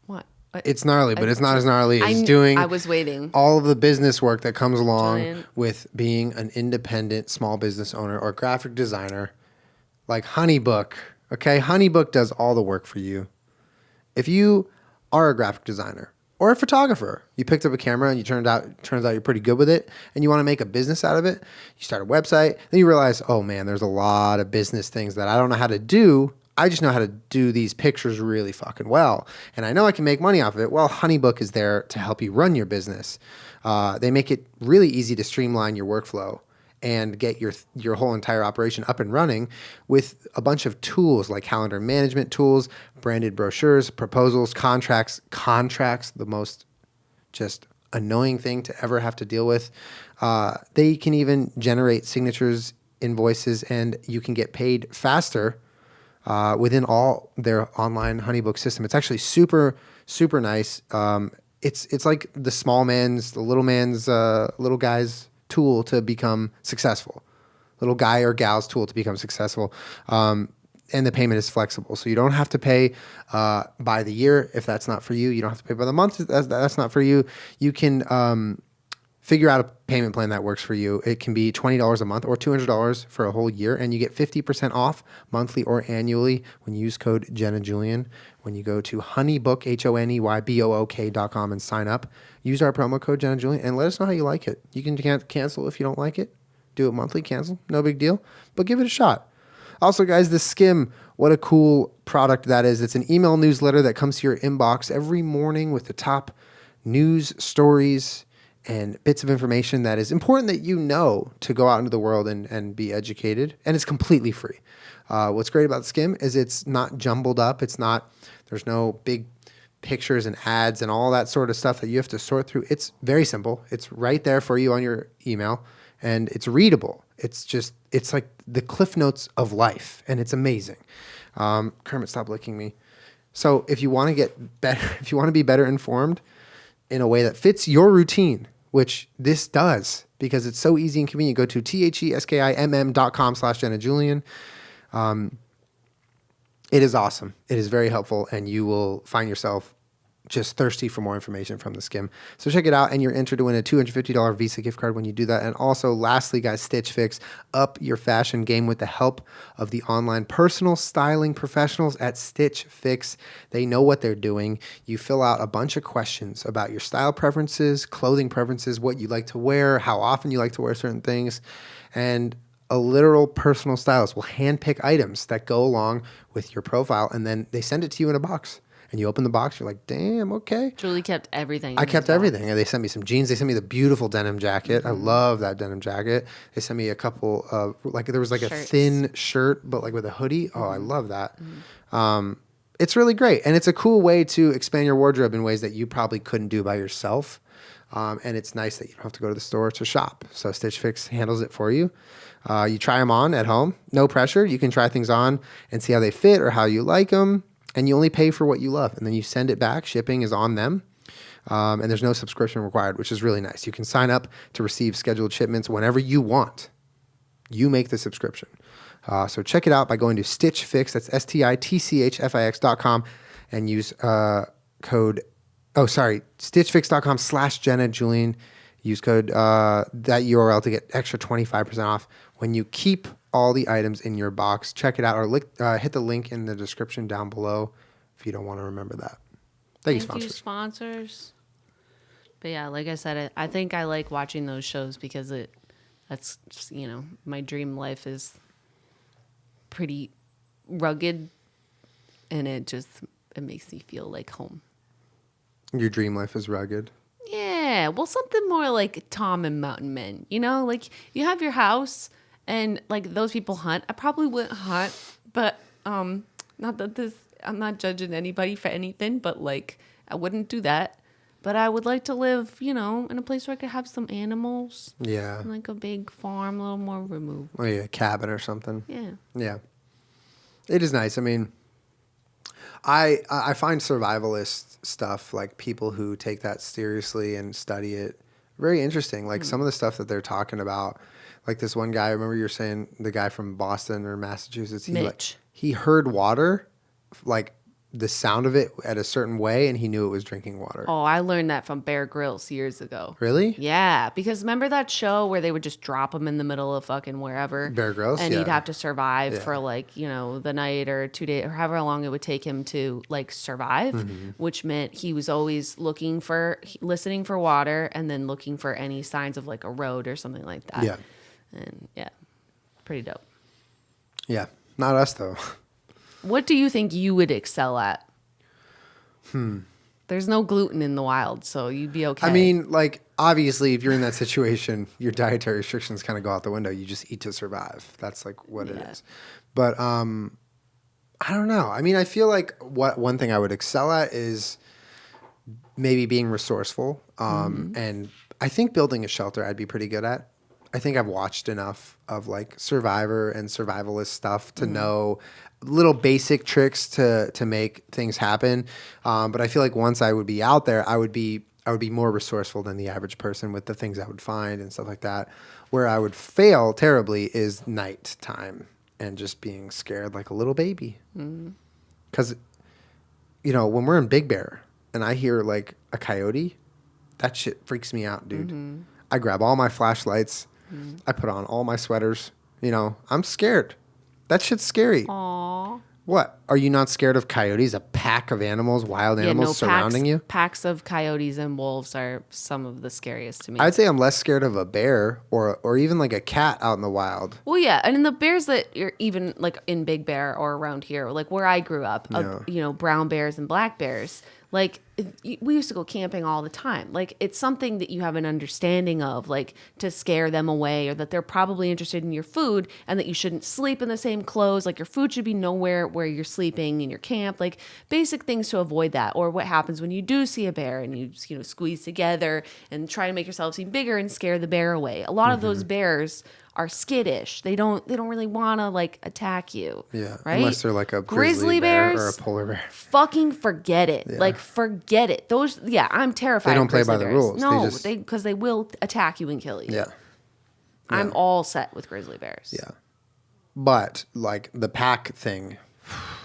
What? It's gnarly, but it's not as gnarly as I was waiting. all of the business work that comes along Julian. with being an independent small business owner or graphic designer like HoneyBook. Okay, HoneyBook does all the work for you. If you are a graphic designer or a photographer, you picked up a camera and turns out you're pretty good with it and you want to make a business out of it, you start a website, then you realize, oh man, there's a lot of business things that I don't know how to do. I just know how to do these pictures really fucking well. And I know I can make money off of it. Well, HoneyBook is there to help you run your business. They make it really easy to streamline your workflow and get your whole entire operation up and running with a bunch of tools like calendar management tools, branded brochures, proposals, contracts, the most just annoying thing to ever have to deal with. They can even generate signatures, invoices, and you can get paid faster within all their online HoneyBook system. It's actually super, super nice. It's like the little guy's tool to become successful, little guy or gal's tool to become successful. And the payment is flexible. So you don't have to pay by the year if that's not for you. You don't have to pay by the month if that's not for you. You can figure out a payment plan that works for you. It can be $20 a month or $200 for a whole year, and you get 50% off monthly or annually when you use code Jenna Julien. When you go to honeybook, HoneyBook.com and sign up, use our promo code Jenna Julien and let us know how you like it. You can cancel if you don't like it. Do it monthly, cancel, no big deal, but give it a shot. Also, guys, the Skim, what a cool product that is. It's an email newsletter that comes to your inbox every morning with the top news stories and bits of information that is important that you know to go out into the world and be educated. And it's completely free. What's great about Skim is it's not jumbled up. There's no big pictures and ads and all that sort of stuff that you have to sort through. It's very simple. It's right there for you on your email and it's readable. It's like the Cliff Notes of life and it's amazing. Kermit, stop licking me. So if you want to get better, if you want to be better informed in a way that fits your routine, which this does because it's so easy and convenient, go to theskimm.com/Jenna Julien. It is awesome. It is very helpful, and you will find yourself just thirsty for more information from the Skim. So check it out, and you're entered to win a $250 Visa gift card when you do that. And also, lastly, guys, Stitch Fix. Up your fashion game with the help of the online personal styling professionals at Stitch Fix. They know what they're doing. You fill out a bunch of questions about your style preferences, clothing preferences, what you like to wear, how often you like to wear certain things, and a literal personal stylist will handpick items that go along with your profile, and then they send it to you in a box. And you open the box, you're like, damn, okay. Julie kept everything. I kept everything. And they sent me some jeans. They sent me the beautiful denim jacket. Mm-hmm. I love that denim jacket. They sent me a couple of, there was like shirts. A thin shirt, but like with a hoodie. Oh, I love that. Mm-hmm. It's really great. And it's a cool way to expand your wardrobe in ways that you probably couldn't do by yourself. And it's nice that you don't have to go to the store to shop. So Stitch Fix handles it for you. You try them on at home. No pressure. You can try things on and see how they fit or how you like them. And you only pay for what you love. And then you send it back. Shipping is on them. And there's no subscription required, which is really nice. You can sign up to receive scheduled shipments whenever you want. You make the subscription. So check it out by going to Stitch Fix. That's STITCHFIX.com and use stitchfix.com/Jenna Julien. Use code that URL to get extra 25% off when you keep all the items in your box. Check it out or hit the link in the description down below if you don't want to remember that. Thank you, sponsors. But yeah, like I said, I think I like watching those shows because that's just, my dream life is pretty rugged and it makes me feel like home. Your dream life is rugged? Yeah. Well, something more like Tom and Mountain Men, like you have your house and like those people hunt. I probably wouldn't hunt, but not that I'm not judging anybody for anything, but like I wouldn't do that. But I would like to live, in a place where I could have some animals. Yeah. Like a big farm, a little more removed. Or a cabin or something. Yeah. Yeah. It is nice. I mean, I find survivalist stuff, like people who take that seriously and study it, Very interesting. Like some of the stuff that they're talking about, like this one guy, I remember you were saying the guy from Boston or Massachusetts, Mitch. He heard water, like the sound of it at a certain way, and he knew it was drinking water. Oh, I learned that from Bear Grylls years ago. Really? Yeah, because remember that show where they would just drop him in the middle of fucking wherever? Bear Grylls? And Yeah. he'd have to survive Yeah. for like, the night or 2 days or however long it would take him to like survive, Mm-hmm. which meant he was always listening for water and then looking for any signs of like a road or something like that. Yeah. And yeah, pretty dope. Yeah. Not us, though. What do you think you would excel at? There's no gluten in the wild, so you'd be okay. I mean, like, obviously, if you're in that situation, your dietary restrictions kind of go out the window. You just eat to survive. That's like what it is. But I don't know. I mean, I feel like one thing I would excel at is maybe being resourceful. And I think building a shelter I'd be pretty good at. I think I've watched enough of like Survivor and survivalist stuff to know little basic tricks to make things happen. But I feel like once I would be out there, I would be more resourceful than the average person with the things I would find and stuff like that. Where I would fail terribly is nighttime and just being scared like a little baby. Because, when we're in Big Bear and I hear like a coyote, that shit freaks me out, dude. I grab all my flashlights. I put on all my sweaters. I'm scared. That shit's scary. Aww. What? Are you not scared of coyotes? A pack of animals, wild animals surrounding you? Packs of coyotes and wolves are some of the scariest to me. I'd say I'm less scared of a bear or even like a cat out in the wild. Well, yeah, and in the bears that you're even like in Big Bear or around here, like where I grew up, brown bears and black bears. Like we used to go camping all the time. Like it's something that you have an understanding of, like to scare them away, or that they're probably interested in your food, and that you shouldn't sleep in the same clothes. Like your food should be nowhere where you're sleeping in your camp. Like basic things to avoid that. Or what happens when you do see a bear and you squeeze together and try to make yourself seem bigger and scare the bear away. A lot of those bears are skittish. They don't really want to like attack you. Yeah, right. Unless they're like a grizzly bear or a polar bear. Fucking forget it. Yeah. Like forget it. Those. Yeah, I'm terrified. They don't of play grizzly by the bears. rules. No, because they will attack you and kill you. Yeah. I'm all set with grizzly bears. Yeah. But like the pack thing.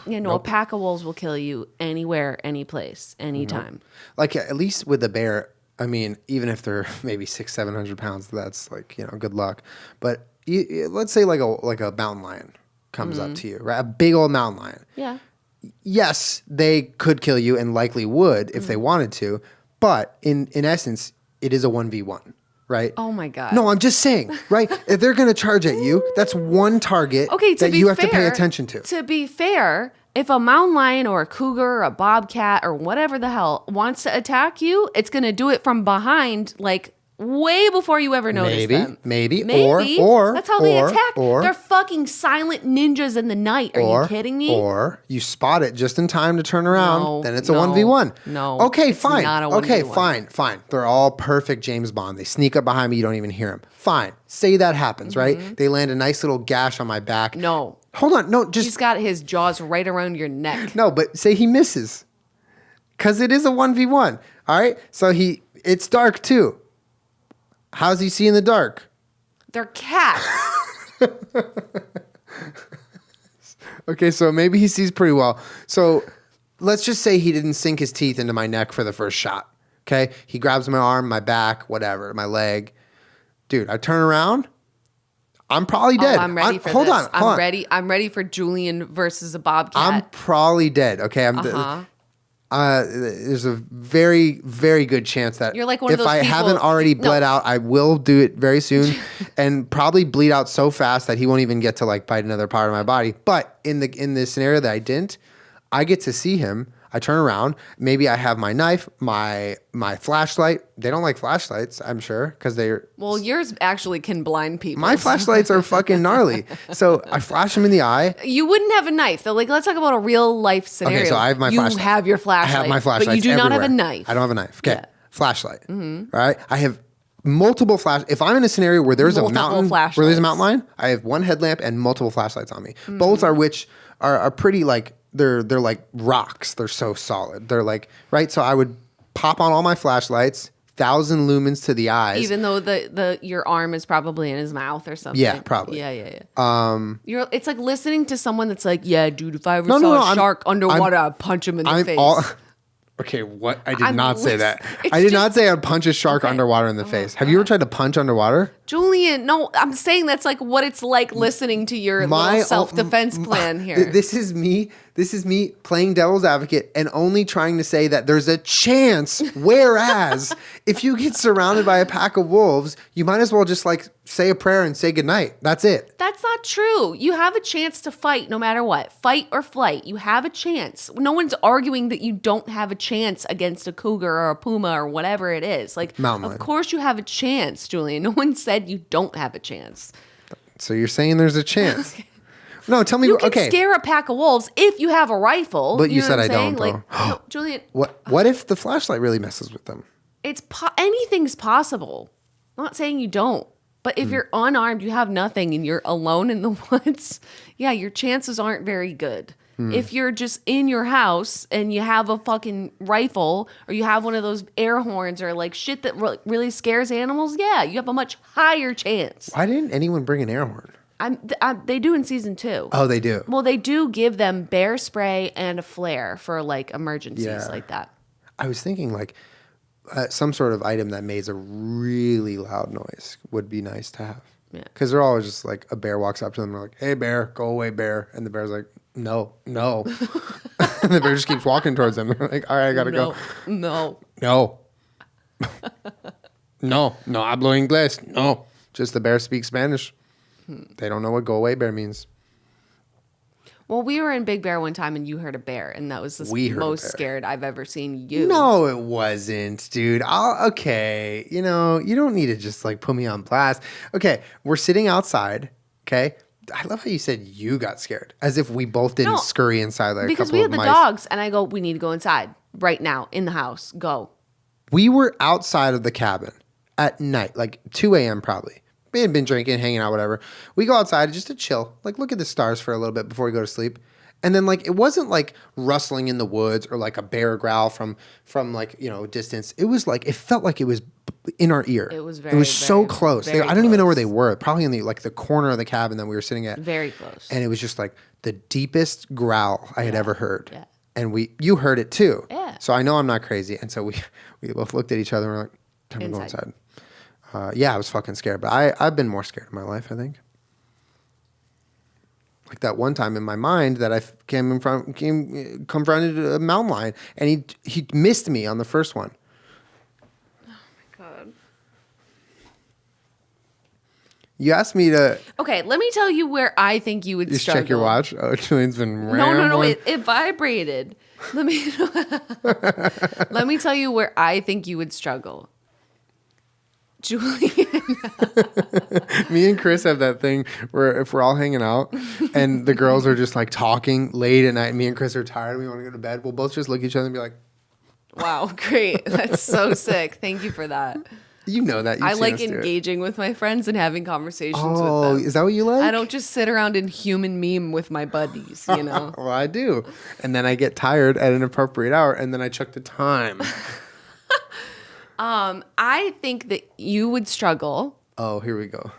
A pack of wolves will kill you anywhere, any place, anytime. Like at least with the bear, I mean, even if they're maybe 600-700 pounds, that's like, good luck. But let's say like a mountain lion comes up to you, right? A big old mountain lion. Yeah. Yes, they could kill you and likely would if they wanted to. But in essence, it is a 1v1, right? Oh my God. No, I'm just saying, right? If they're going to charge at you, that's one target that you have to pay attention to. To be fair, if a mountain lion or a cougar or a bobcat or whatever the hell wants to attack you, it's going to do it from behind, like way before you ever notice them. Maybe. Or that's how they attack. Or they're fucking silent ninjas in the night. Are you kidding me? Or you spot it just in time to turn around. No, then it's a 1v1. No. Okay, it's fine. not a 1v1. Okay, fine. They're all perfect James Bond. They sneak up behind me. You don't even hear them. Fine. Say that happens, right? They land a nice little gash on my back. No. Hold on. No, just. He's got his jaws right around your neck. No, but say he misses. Because it is a 1v1. All right? So it's dark too. How's he see in the dark? They're cats. Okay, so maybe he sees pretty well. So let's just say he didn't sink his teeth into my neck for the first shot. Okay? He grabs my arm, my back, whatever, my leg. Dude, I turn around. I'm probably dead. I'm ready for hold this. on. I'm ready for Julien versus a bobcat. I'm probably dead. Okay? There's a very, very good chance that You're like one of if those I people- haven't already bled out, I will do it very soon and probably bleed out so fast that he won't even get to like bite another part of my body. But in the scenario that I didn't, I get to see him. I turn around. Maybe I have my knife, my flashlight. They don't like flashlights, I'm sure, because they're... Well, yours actually can blind people. My flashlights are fucking gnarly. So I flash him in the eye. You wouldn't have a knife. Though. Like, let's talk about a real life scenario. Okay, so I have my flashlight. You have your flashlight. I have my flashlight. But you do not have a knife. I don't have a knife. Okay, Yeah. flashlight. All right, I have multiple flash. If I'm in a scenario where there's Multiple a mountain, flashlights. where there's a mountain lion, I have one headlamp and multiple flashlights on me. Both are pretty like they're like rocks. They're so solid. They're like right. So I would pop on all my flashlights, 1,000 lumens to the eyes. Even though your arm is probably in his mouth or something. Yeah, probably. Yeah. It's like listening to someone that's like, yeah, dude, if I ever saw a shark underwater, I'd punch him in the face. Okay, what? I did not say that. It's I did not say I'd punch a shark underwater in the face. Have you ever tried to punch underwater? Julian, no, I'm saying that's like what it's like listening to your little self-defense plan here. This is me playing devil's advocate and only trying to say that there's a chance. Whereas if you get surrounded by a pack of wolves, you might as well just like say a prayer and say goodnight. That's it. That's not true. You have a chance to fight no matter what. Fight or flight. You have a chance. No one's arguing that you don't have a chance against a cougar or a puma or whatever it is. Like, of course you have a chance, Julian. No one said you don't have a chance. So you're saying there's a chance. No, tell me. You can scare a pack of wolves if you have a rifle. But you said I don't, though. No, Julian. What if the flashlight really messes with them? Anything's possible. I'm not saying you don't. But if you're unarmed, you have nothing, and you're alone in the woods, yeah, your chances aren't very good. If you're just in your house and you have a fucking rifle or you have one of those air horns or like shit that really scares animals, yeah, you have a much higher chance. Why didn't anyone bring an air horn? They do in season 2. Oh, they do? Well, they do give them bear spray and a flare for like emergencies like that. I was thinking like some sort of item that makes a really loud noise would be nice to have. Yeah. Because they're always just like a bear walks up to them and they're like, hey, bear, go away, bear. And the bear's like, no. And the bear just keeps walking towards them. They're like, all right, I got to go. No. No, hablo inglés. No. Just the bear speaks Spanish. They don't know what go away bear means. Well, we were in Big Bear one time and you heard a bear, and that was the most scared I've ever seen you. No, it wasn't, dude. Okay. You know, you don't need to just like put me on blast. Okay, we're sitting outside, okay? I love how you said you got scared, as if we both didn't scurry inside like a couple of mice. Because we had the dogs, and I go, we need to go inside right now in the house. Go. We were outside of the cabin at night, like 2 a.m. probably. We had been drinking, hanging out, whatever. We go outside just to chill, like look at the stars for a little bit before we go to sleep. And then like it wasn't like rustling in the woods or like a bear growl from like, you know, distance. It was like it felt like it was in our ear. It was so close. I don't even know where they were. Probably in the corner of the cabin that we were sitting at. Very close. And it was just like the deepest growl I had ever heard. Yeah. And you heard it too. Yeah. So I know I'm not crazy. And so we both looked at each other and we're like, time to go inside. Yeah, I was fucking scared, but I've been more scared in my life, I think. Like that one time in my mind that I confronted a mountain lion, and he missed me on the first one. Oh my God. You asked me to... Okay, let me tell you where I think you would struggle. Check your watch. Oh, Julian's been rambling. No, it vibrated. Let me tell you where I think you would struggle. Julian. Me and Chris have that thing where if we're all hanging out and the girls are just like talking late at night and me and Chris are tired and we want to go to bed, we'll both just look at each other and be like, wow, great. That's so sick. Thank you for that. You know that. I like engaging with my friends and having conversations with them. Oh, is that what you like? I don't just sit around and human meme with my buddies, you know? Well, I do. And then I get tired at an appropriate hour and then I check the time. I think that you would struggle. Oh, here we go.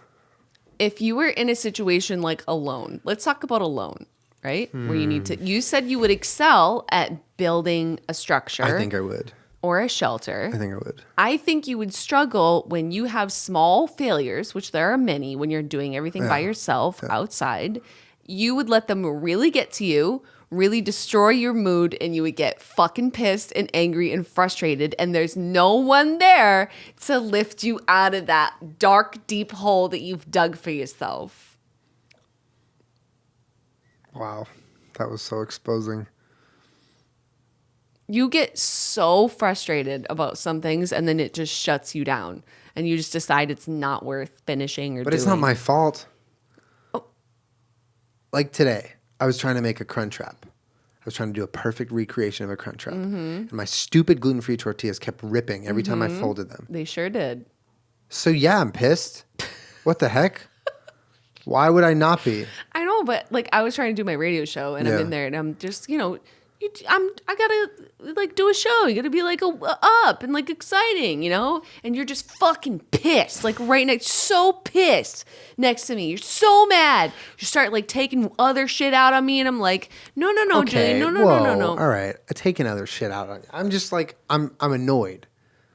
If you were in a situation like alone. Let's talk about alone, right? Where you said you would excel at building a structure. I think I would. Or a shelter. I think I would. I think you would struggle when you have small failures, which there are many when you're doing everything by yourself outside. You would let them really get to you, really destroy your mood, and you would get fucking pissed and angry and frustrated, and there's no one there to lift you out of that dark, deep hole that you've dug for yourself. Wow. That was so exposing. You get so frustrated about some things, and then it just shuts you down, and you just decide it's not worth finishing or doing. But it's not my fault. Oh. Like today, I was trying to make a crunch wrap. I was trying to do a perfect recreation of a crunch wrap. And my stupid gluten-free tortillas kept ripping every time I folded them. They sure did. So yeah, I'm pissed. What the heck? Why would I not be? I know, but like I was trying to do my radio show, and I'm in there, and I'm just, I gotta like do a show. You gotta be like up and like exciting, you know? And you're just fucking pissed, like right next, so pissed next to me. You're so mad. You start like taking other shit out on me, and I'm like, no, Okay, Julie, no. All right, I take another shit out on you. I'm just like, I'm annoyed.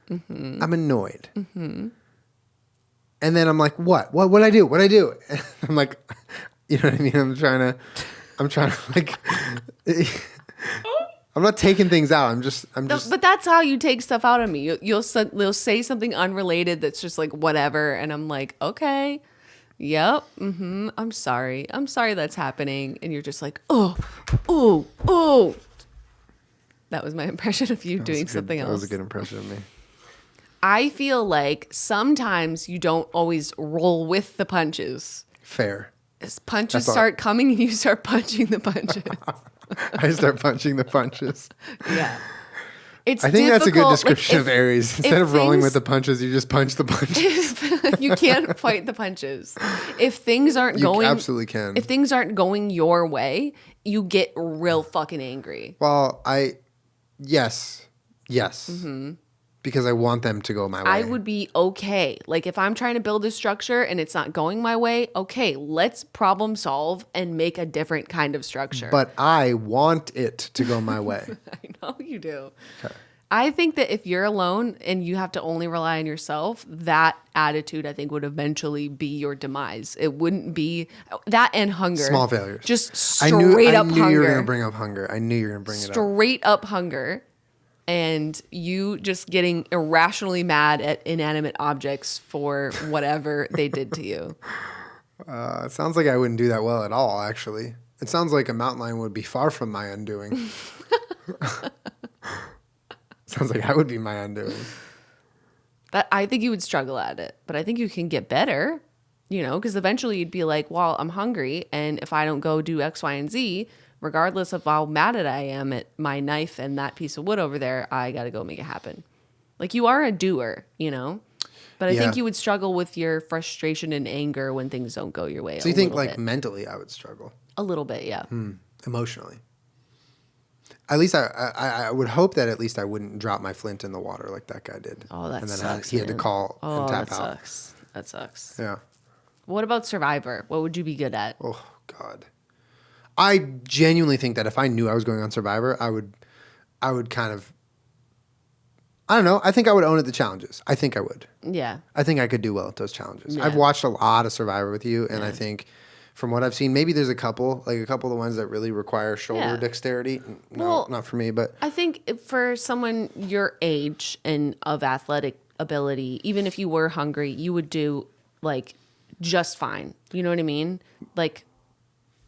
Mm-hmm. I'm annoyed. Mm-hmm. And then I'm like, what'd I do? What'd I do? And I'm like, you know what I mean? I'm trying to like, I'm not taking things out. I'm just. But that's how you take stuff out of me. You'll say something unrelated that's just like whatever, and I'm like, okay, yep, I'm sorry that's happening, and you're just like, oh. That was my impression of you doing something else. That was a good impression of me. I feel like sometimes you don't always roll with the punches. Fair. As punches start coming, and you start punching the punches. I start punching the punches. Yeah. I think that's a good description of Aries. Instead of rolling with the punches, you just punch the punches. You can't fight the punches. If things aren't going, you absolutely can. If things aren't going your way, you get real fucking angry. Well, yes. Mm-hmm. Because I want them to go my way. I would be okay. Like if I'm trying to build a structure and it's not going my way, okay, let's problem solve and make a different kind of structure. But I want it to go my way. I know you do. Okay. I think that if you're alone and you have to only rely on yourself, that attitude I think would eventually be your demise. It wouldn't be that and hunger. Small failures. Just straight up hunger. I knew you were going to bring up hunger. I knew you were going to bring it up. Straight up hunger. And you just getting irrationally mad at inanimate objects for whatever they did to you. It sounds like I wouldn't do that well at all, actually. It sounds like a mountain lion would be far from my undoing. Sounds like I would be my undoing. But I think you would struggle at it. But I think you can get better, because eventually you'd be like, well, I'm hungry. And if I don't go do X, Y, and Z, regardless of how mad at I am at my knife and that piece of wood over there, I got to go make it happen. Like you are a doer, But I think you would struggle with your frustration and anger when things don't go your way. So you think like mentally I would struggle? A little bit, yeah. Emotionally. At least I would hope that at least I wouldn't drop my flint in the water like that guy did. Oh, that sucks. And then he had to call and tap that out. Sucks. That sucks. Yeah. What about Survivor? What would you be good at? Oh, God. I genuinely think that if I knew I was going on Survivor, I would kind of, I don't know. I think I would own at the challenges. I think I would. Yeah. I think I could do well at those challenges. Yeah. I've watched a lot of Survivor with you, and I think from what I've seen, maybe there's a couple of the ones that really require shoulder dexterity. No, well, not for me, but I think for someone your age and of athletic ability, even if you were hungry, you would do like just fine. You know what I mean? Like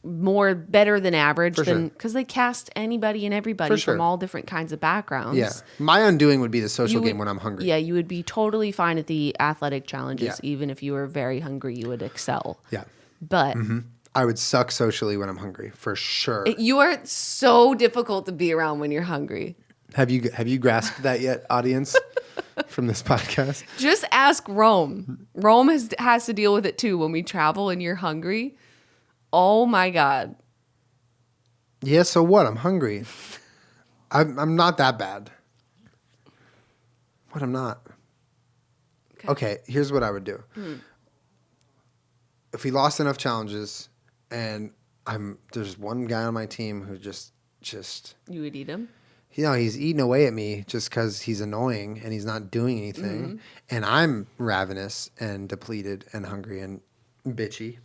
better than average because they cast anybody and everybody from all different kinds of backgrounds. Yeah. My undoing would be the social game when I'm hungry. Yeah, you would be totally fine at the athletic challenges. Even if you were very hungry, you would excel. Yeah. But I would suck socially when I'm hungry, for sure. You are so difficult to be around when you're hungry. Have you grasped that yet, audience, from this podcast? Just ask Rome. Rome has to deal with it too when we travel and you're hungry. Oh my God. Yeah, so what? I'm hungry. I'm not that bad. What I'm not. Okay, here's what I would do. If we lost enough challenges and there's one guy on my team who just you would eat him? He's eating away at me just because he's annoying and he's not doing anything. And I'm ravenous and depleted and hungry and bitchy.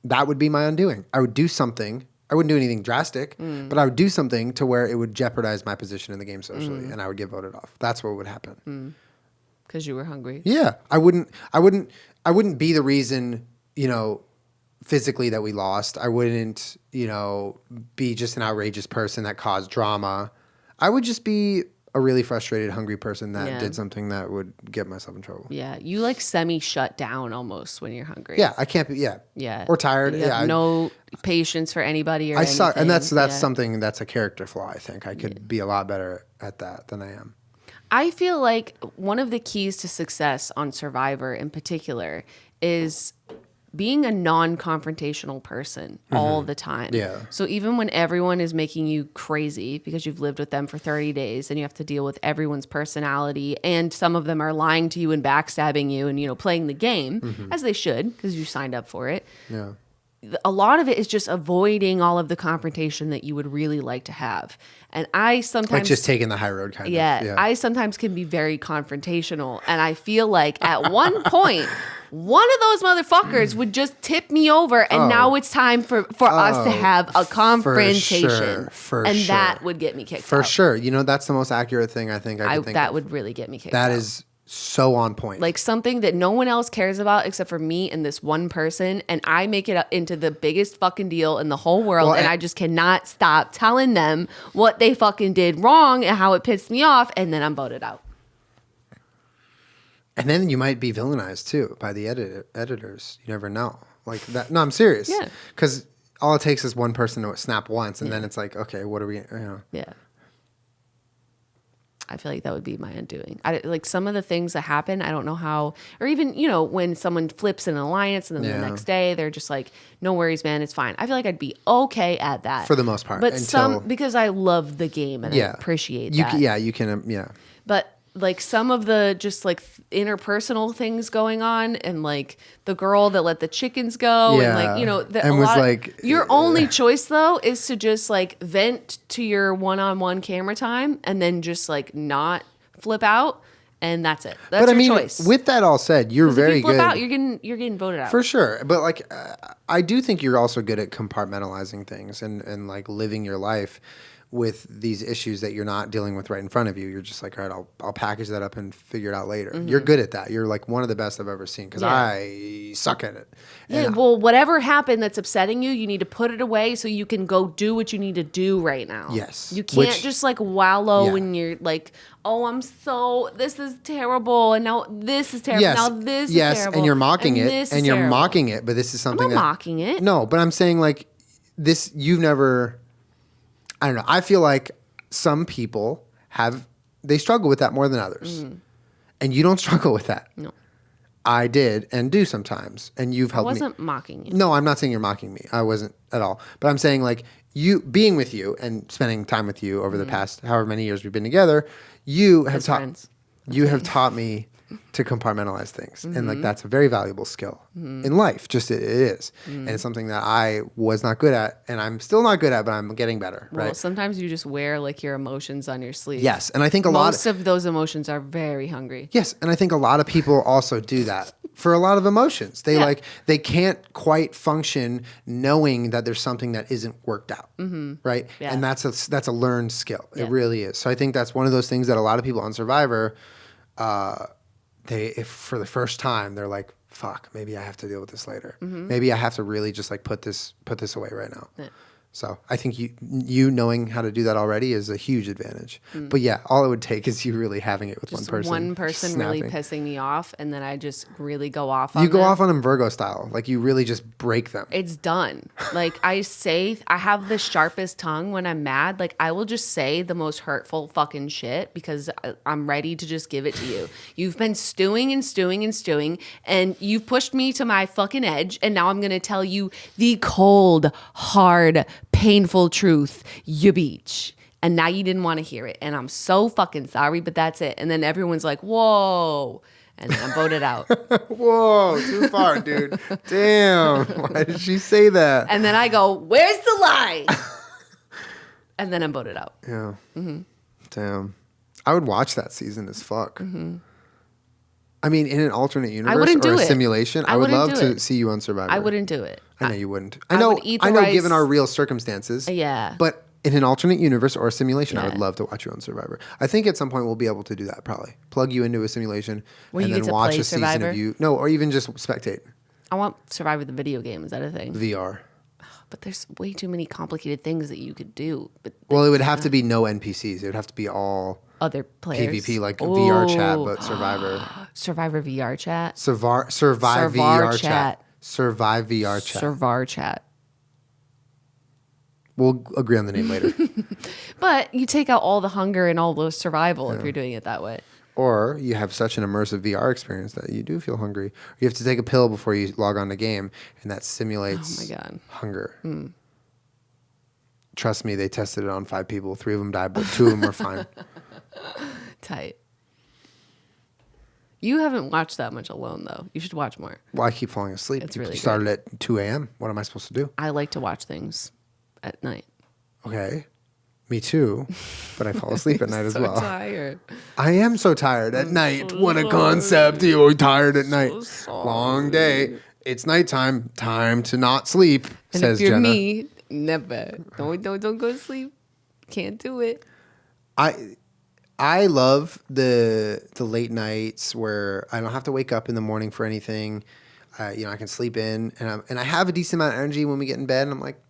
That would be my undoing. I would do something. I wouldn't do anything drastic, but I would do something to where it would jeopardize my position in the game socially, and I would get voted off. That's what would happen. Because you were hungry. Yeah, I wouldn't be the reason, physically that we lost. I wouldn't, be just an outrageous person that caused drama. I would just be a really frustrated, hungry person that did something that would get myself in trouble. Yeah, you like semi-shut down almost when you're hungry. Yeah, I can't be. Yeah, or tired. You have no patience for anybody or anything. Suck, and that's something that's a character flaw. I think I could be a lot better at that than I am. I feel like one of the keys to success on Survivor in particular is being a non-confrontational person all the time. Yeah. So even when everyone is making you crazy because you've lived with them for 30 days and you have to deal with everyone's personality, and some of them are lying to you and backstabbing you and, you know, playing the game as they should because you signed up for it. Yeah. A lot of it is just avoiding all of the confrontation that you would really like to have. And I sometimes Like just taking the high road kind of. yeah, I sometimes can be very confrontational. And I feel like at one point, one of those motherfuckers would just tip me over. And now it's time for us to have a confrontation. For and sure. that would get me kicked out. For sure. You know, that's the most accurate thing I think I could think that of. would really get me kicked That out. is so on point. Like something that no one else cares about except for me and this one person. And I make it into the biggest fucking deal in the whole world. Well, and I just cannot stop telling them what they fucking did wrong and how it pissed me off. And then I'm voted out. And then you might be villainized too by the editors. You never know. Like that. No, I'm serious. Yeah. Because all it takes is one person to snap once, and then it's like, okay, what are we? You know. Yeah. I feel like that would be my undoing. Like some of the things that happen, I don't know how, or even, you know, when someone flips an alliance and then the next day they're just like, no worries, man, it's fine. I feel like I'd be okay at that. For the most part. But because I love the game and I appreciate that. You can, yeah. But like some of the just like interpersonal things going on, and like the girl that let the chickens go, and like, you know, and was like, your only choice though is to just like vent to your one-on-one camera time and then just like not flip out, and that's it. That's your choice. With that all said, you're very if you flip good. out, you're getting voted out For sure. But like, I do think you're also good at compartmentalizing things and like living your life with these issues that you're not dealing with right in front of you. You're just like, all right, I'll package that up and figure it out later. You're good at that. You're like one of the best I've ever seen, because I suck at it. Yeah, well, whatever happened that's upsetting you, you need to put it away so you can go do what you need to do right now. Yes. You can't just like wallow when you're like, oh, this is terrible, and now this is terrible. Yes. Now this is yes, terrible. and you're mocking and it, and you're terrible. mocking it, but this is something I'm not mocking it. No, but I'm saying like this, you've never, I don't know. I feel like some people they struggle with that more than others. And you don't struggle with that. No. I did and do sometimes. And you've helped me. I wasn't mocking you. No, I'm not saying you're mocking me. I wasn't at all. But I'm saying like you being with you and spending time with you over the past however many years we've been together, you have taught me to compartmentalize things. And like that's a very valuable skill in life. Just it is. And it's something that I was not good at, and I'm still not good at, but I'm getting better. Well, right. sometimes you just wear like your emotions on your sleeve. Yes. And I think most of those emotions are very hungry. Yes, and I think a lot of people also do that for a lot of emotions. They can't quite function knowing that there's something that isn't worked out, right? Yeah. And that's a learned skill. It really is. So I think that's one of those things that a lot of people on Survivor, if for the first time they're like, "Fuck, maybe I have to deal with this later. Maybe I have to really just like put this away right now." Yeah. So I think you knowing how to do that already is a huge advantage. But yeah, all it would take is you really having it with Just one person really snapping. pissing me off, and then I just really go off on You go them. off on them Virgo style. Like you really just break them. It's done. Like I have the sharpest tongue when I'm mad. Like I will just say the most hurtful fucking shit because I'm ready to just give it to you. You've been stewing and stewing and stewing, and you've pushed me to my fucking edge, and now I'm going to tell you the cold, hard, painful truth, you beach. And now you didn't want to hear it. And I'm so fucking sorry, but that's it. And then everyone's like, whoa. And then I'm voted out. Whoa, too far, dude. Damn. Why did she say that? And then I go, where's the lie? And then I'm voted out. Yeah. Damn. I would watch that season as fuck. I mean, in an alternate universe or a simulation, I would love to see you on Survivor. I wouldn't do it. I know you wouldn't. I know. would eat the I know. rice. Given our real circumstances. Yeah. But in an alternate universe or a simulation, I would love to watch you on Survivor. I think at some point we'll be able to do that. Probably plug you into a simulation Where and you then get to watch play a season Survivor? of you. No, or even just spectate I want Survivor the video game. Is that a thing? VR. But there's way too many complicated things that you could do. But Well, it would have to be no NPCs. It would have to be all other players. PvP, like VR chat, but Survivor. Survivor VR chat. Survive Survar VR chat. chat. Survive VR chat. Survar chat. We'll agree on the name later. But you take out all the hunger and all the survival if you're doing it that way. Or you have such an immersive VR experience that you do feel hungry. Or you have to take a pill before you log on the game, and that simulates hunger. Trust me, they tested it on 5 people. 3 of them died, but 2 of them were fine. Tight. You haven't watched that much Alone, though. You should watch more. Well, I keep falling asleep. It's really You started at 2 a.m. What am I supposed to do? I like to watch things at night. Okay. Me too. But I fall asleep at night as well. Tired. I am so tired at night. What a concept. You're tired at night. Long day. It's nighttime. Time to not sleep, and says if you're Jenna. me, never. Don't go to sleep. Can't do it. I love the late nights where I don't have to wake up in the morning for anything. I can sleep in, and I have a decent amount of energy when we get in bed. And I'm like,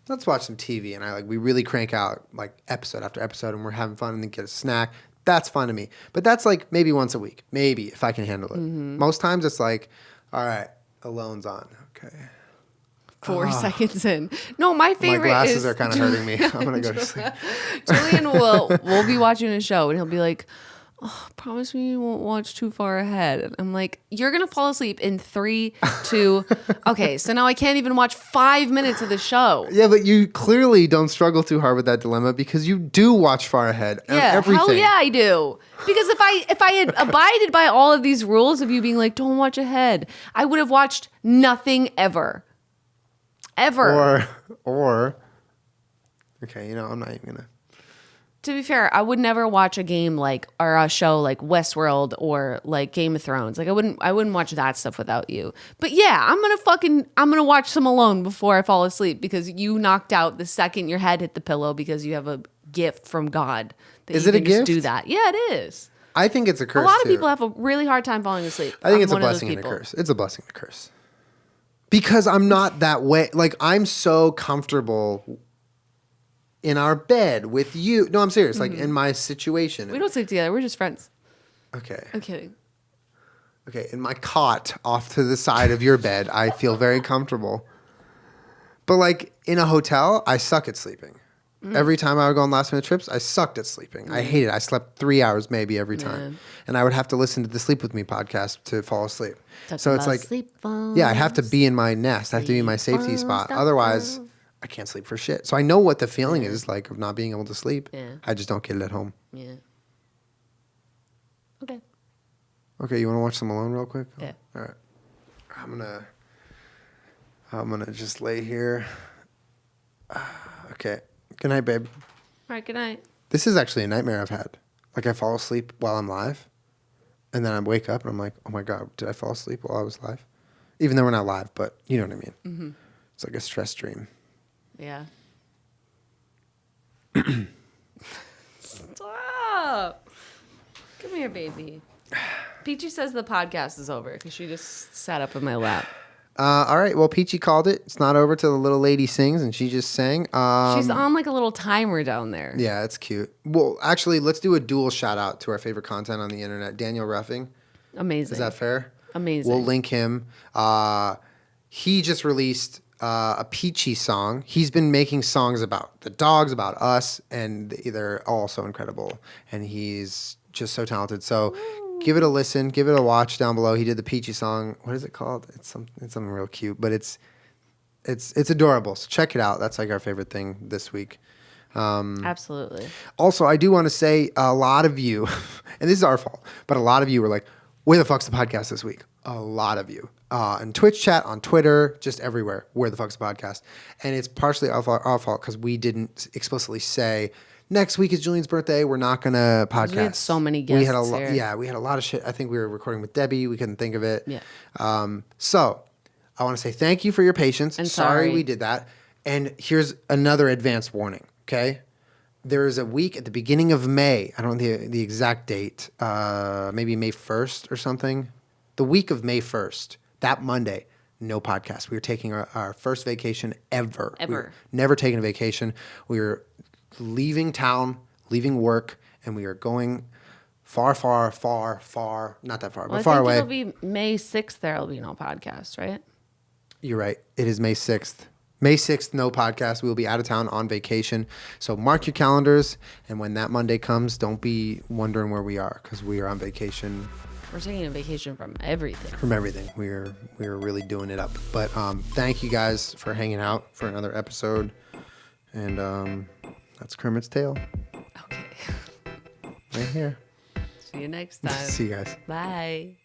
let's watch some TV, and we really crank out like episode after episode, and we're having fun, and then get a snack. That's fun to me. But that's like maybe once a week, maybe if I can handle it. Most times it's like, all right, Alone's on, okay. 4 seconds in. No, my favorite My glasses is are kind of hurting me. I'm gonna go to sleep. Julian we'll be watching a show and he'll be like, oh, promise me you won't watch too far ahead. And I'm like, you're gonna fall asleep in 3, 2. Okay, so now I can't even watch 5 minutes of the show. Yeah, but you clearly don't struggle too hard with that dilemma because you do watch far ahead. Yeah, everything. hell yeah, I do. Because if I had abided by all of these rules of you being like, don't watch ahead, I would have watched nothing ever. Ever. Or, okay, I'm not even gonna. To be fair, I would never watch a game or a show like Westworld or like Game of Thrones. Like I wouldn't watch that stuff without you. But yeah, I'm gonna watch some Alone before I fall asleep because you knocked out the second your head hit the pillow because you have a gift from God. Is it a gift? Just do that. Yeah, it is. I think it's a curse. A lot of too. people have a really hard time falling asleep. I think it's a blessing and a curse. It's a blessing and a curse. Because I'm not that way. Like, I'm so comfortable in our bed with you. No, I'm serious. Like, in my situation. We don't sleep together. We're just friends. Okay. I'm kidding. Okay, in my cot off to the side of your bed, I feel very comfortable. But, like, in a hotel, I suck at sleeping. Every time I would go on last-minute trips, I sucked at sleeping. I hated it. I slept 3 hours maybe every time. And I would have to listen to the Sleep With Me podcast to fall asleep. So it's like, yeah, I have to be in my nest. I have to be in my safety spot. Otherwise, I can't sleep for shit. So I know what the feeling is like of not being able to sleep. Yeah. I just don't get it at home. Yeah. Okay. Okay, you want to watch some Alone real quick? Yeah. All right. I'm gonna just lay here. Okay. Good night, babe. All right, good night. This is actually a nightmare I've had. Like, I fall asleep while I'm live, and then I wake up and I'm like, oh my God, did I fall asleep while I was live? Even though we're not live, but you know what I mean. Mm-hmm. It's like a stress dream. Yeah. Stop. Come here, baby. Peachy says the podcast is over because she just sat up in my lap. All right. Well, Peachy called it. It's not over till the little lady sings, and she just sang. She's on like a little timer down there. Yeah, it's cute. Well, actually, let's do a dual shout out to our favorite content on the internet, Daniel Ruffing. Amazing. Is that fair? Amazing. We'll link him. He just released a Peachy song. He's been making songs about the dogs, about us, and they're all so incredible. And he's just so talented. So give it a listen. Give it a watch down below. He did the Peachy song. What is it called? It's something real cute, but it's adorable. So check it out. That's like our favorite thing this week. Absolutely. Also, I do want to say a lot of you, and this is our fault, but a lot of you were like, where the fuck's the podcast this week? A lot of you. On Twitch chat, on Twitter, just everywhere. Where the fuck's the podcast? And it's partially our fault because we didn't explicitly say, next week is Julian's birthday. We're not going to podcast. We had so many guests here. Yeah, we had a lot of shit. I think we were recording with Debbie. We couldn't think of it. Yeah. So I want to say thank you for your patience. And sorry sorry we did that. And here's another advance warning, okay? There is a week at the beginning of May. I don't know the exact date. Maybe May 1st or something. The week of May 1st, that Monday, no podcast. We were taking our first vacation ever. We were never taking a vacation. We were leaving town, leaving work, and we are going far, not that far, but far away. It'll be May 6th. There'll be no podcast, right? You're right. It is May 6th. May 6th, no podcast. We will be out of town on vacation. So mark your calendars. And when that Monday comes, don't be wondering where we are because we are on vacation. We're taking a vacation from everything. From everything. We're really doing it up. But thank you guys for hanging out for another episode. And that's Kermit's Tale. Okay. Right here. See you next time. See you guys. Bye.